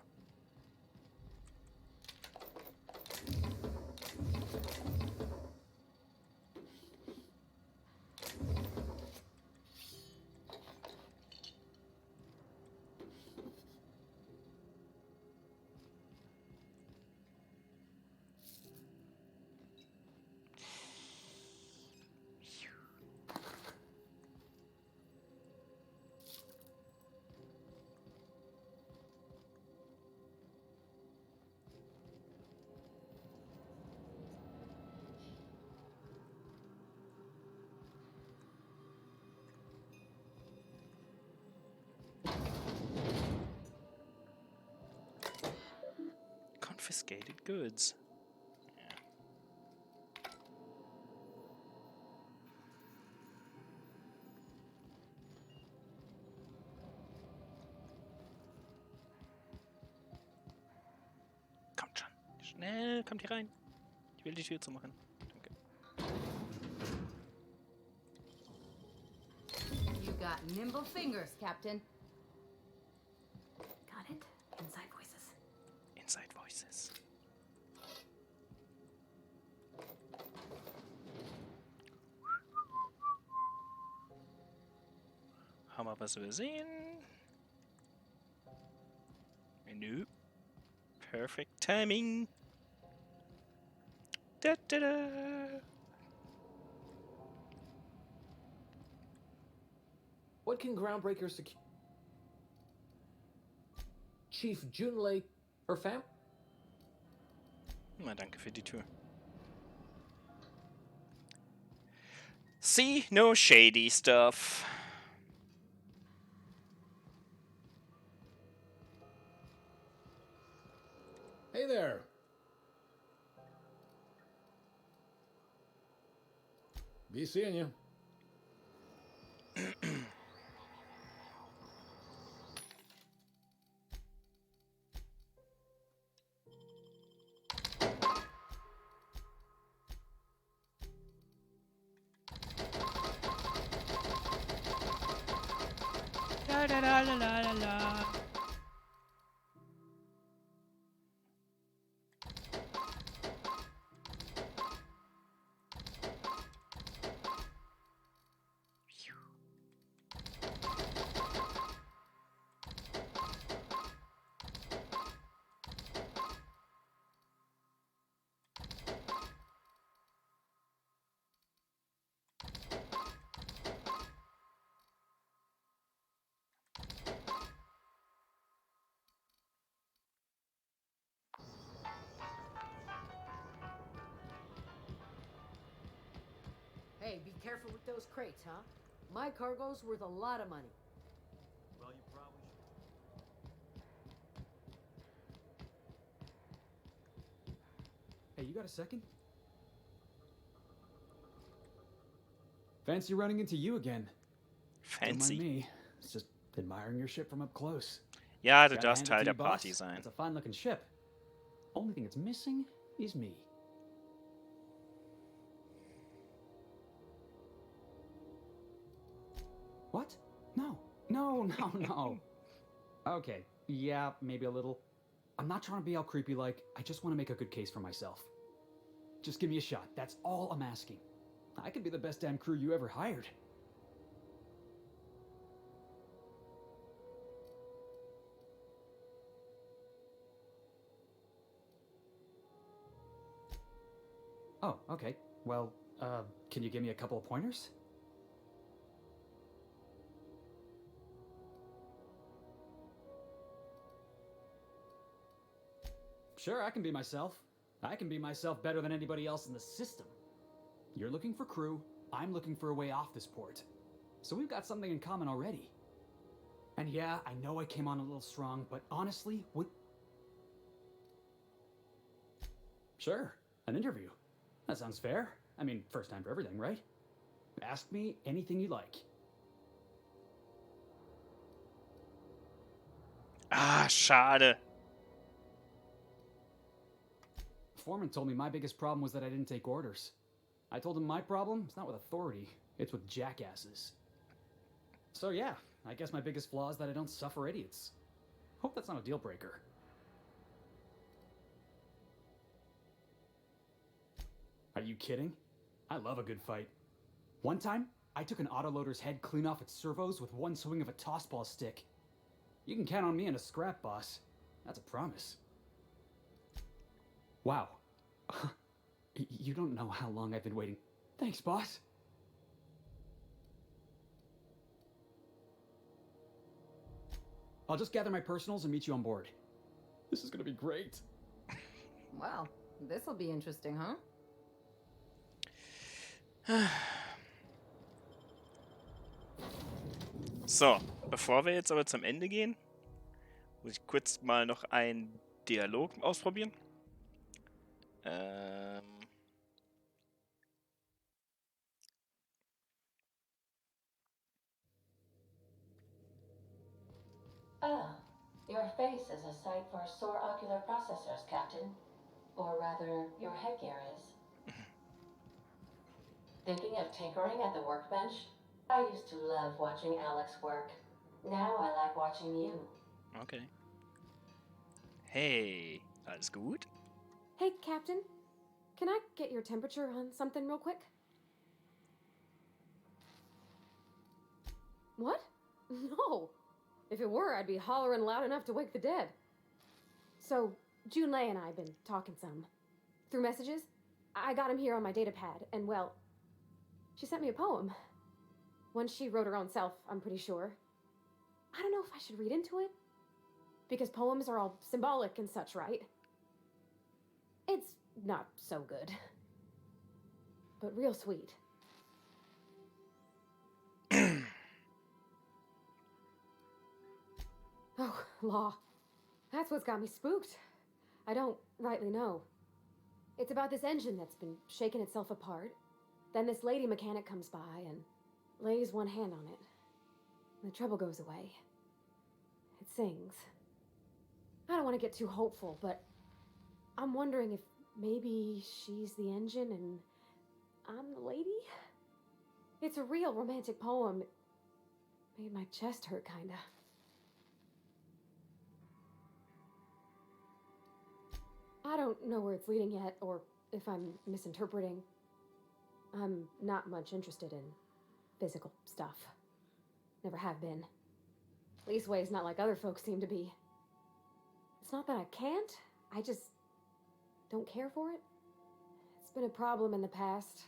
Confiscated goods. Yeah. Kommt schon. Schnell, kommt hier rein. Ich will die Tür zumachen. Danke. You got nimble fingers, Captain. Got it? Inside voices. Inside voices. haben wir was übersehen? Nope. Perfect timing. Da, da, da. What can Groundbreaker secure? Chief Junlei, her fam? Na, danke für die Tür. See, no shady stuff. Hey there. Be seeing you. La la la la la la la. Hey, be careful with those crates, huh? My cargo's worth a lot of money. Well, you probably should. Hey, you got a second? Fancy running into you again. Fancy? Don't mind me. It's just admiring your ship from up close. Ja, du Gotta darfst hand it Teil to der you, Party boss. sein. It's a fine-looking ship. Only thing it's missing is me. What? No. No. Okay, yeah, maybe a little. I'm not trying to be all creepy like. I just want to make a good case for myself. Just give me a shot. That's all I'm asking. I could be the best damn crew you ever hired. Oh, okay. Well, can you give me a couple of pointers? Sure, I can be myself. I can be myself better than anybody else in the system. You're looking for crew, I'm looking for a way off this port. So we've got something in common already. And yeah, I know I came on a little strong, but honestly, Sure, an interview. That sounds fair. I mean, first time for everything, right? Ask me anything you like. Ah, schade. Foreman told me my biggest problem was that I didn't take orders. I told him my problem is not with authority, it's with jackasses. So yeah, I guess my biggest flaw is that I don't suffer idiots. Hope that's not a deal breaker. Are you kidding? I love a good fight. One time, I took an autoloader's head clean off its servos with one swing of a tossball stick. You can count on me in a scrap, boss. That's a promise. Wow. You don't know how long I've been waiting. Thanks, boss. I'll just gather my personals and meet you on board. This is gonna be great. Well, this'll be interesting, huh? So, bevor wir jetzt aber zum Ende gehen, muss ich kurz mal noch einen Dialog ausprobieren. Ah, your face is a sight for sore ocular processors, Captain. Or rather, your headgear is. Thinking of tinkering at the workbench? I used to love watching Alex work. Now I like watching you. Okay. Hey, alles gut? Hey, Captain. Can I get your temperature on something real quick? What? No. If it were, I'd be hollering loud enough to wake the dead. So, Junlei and I have been talking some. Through messages. I got him here on my data pad, and well, she sent me a poem. One she wrote her own self, I'm pretty sure. I don't know if I should read into it. Because poems are all symbolic and such, right? It's not so good. But real sweet. Oh, law. That's what's got me spooked. I don't rightly know. It's about this engine that's been shaking itself apart. Then this lady mechanic comes by and lays one hand on it. The trouble goes away. It sings. I don't want to get too hopeful, but I'm wondering if maybe she's the engine and I'm the lady? It's a real romantic poem. It made my chest hurt, kinda. I don't know where it's leading yet, or if I'm misinterpreting. I'm not much interested in physical stuff. Never have been. Leastways, not like other folks seem to be. It's not that I can't, I just don't care for it. It's been a problem in the past.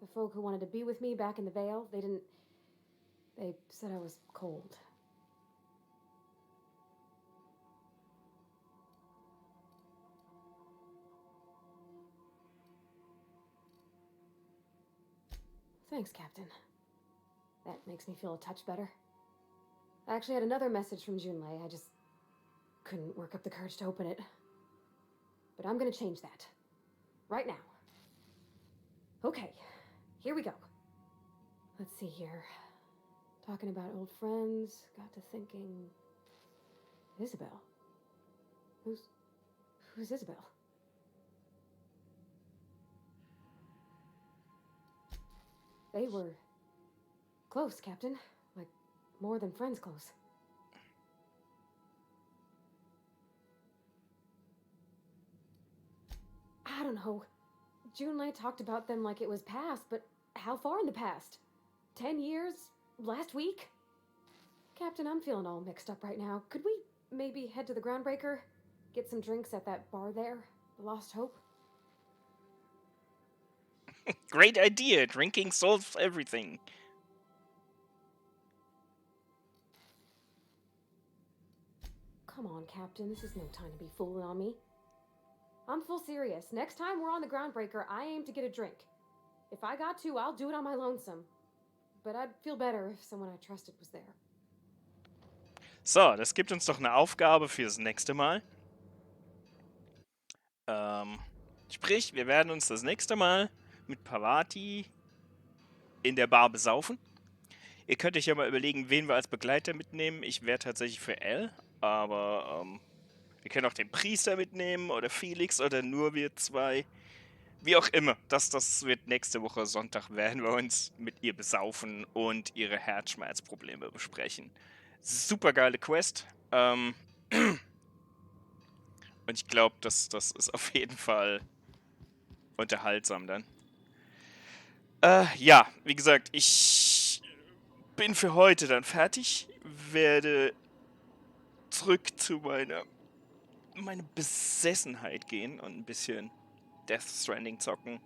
The folk who wanted to be with me back in the Vale, they said I was cold. Thanks, Captain. That makes me feel a touch better. I actually had another message from Junlei. I just couldn't work up the courage to open it. But I'm gonna change that. Right now. Okay, here we go. Let's see here. Talking about old friends, got to thinking... Isabel? Who's Isabel? They were close, Captain. Like, more than friends close. I don't know. Junlei talked about them like it was past, but how far in the past? 10 years? Last week? Captain, I'm feeling all mixed up right now. Could we maybe head to the Groundbreaker? Get some drinks at that bar there? The Lost Hope? Great idea. Drinking solves everything. Come on, Captain. This is no time to be fooling on me. I'm full serious. Next time we're on the Groundbreaker, I aim to get a drink. If I got to, I'll do it on my lonesome. But I'd feel better if someone I trusted was there. So, das gibt uns doch eine Aufgabe fürs nächste Mal. Sprich, wir werden uns das nächste Mal mit Pavati in der Bar besaufen. Ihr könnt euch ja mal überlegen, wen wir als Begleiter mitnehmen. Ich wäre tatsächlich für Elle, aber wir können auch den Priester mitnehmen oder Felix oder nur wir zwei. Wie auch immer. Das wird nächste Woche Sonntag, werden wir uns mit ihr besaufen und ihre Herzschmerzprobleme besprechen. Super geile Quest. Und ich glaube, das ist auf jeden Fall unterhaltsam dann. Ja, wie gesagt, ich bin für heute dann fertig. Werde zurück zu meiner Besessenheit gehen und ein bisschen Death Stranding zocken.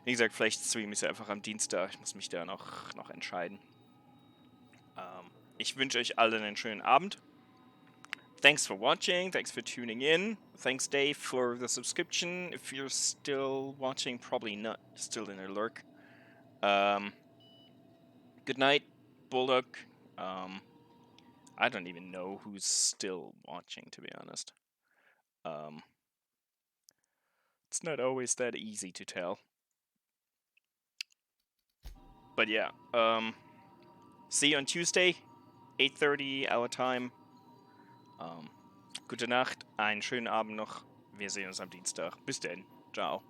Wie gesagt, vielleicht streame ich es einfach am Dienstag. Ich muss mich da noch entscheiden. Ich wünsche euch allen einen schönen Abend. Thanks for watching. Thanks for tuning in. Thanks, Dave, for the subscription. If you're still watching, probably not. Still in a lurk. Good night, Bulldog. I don't even know who's still watching, to be honest. It's not always that easy to tell. But yeah, see you on Tuesday, 8:30 our time. Gute Nacht, einen schönen Abend noch. Wir sehen uns am Dienstag. Bis denn. Ciao.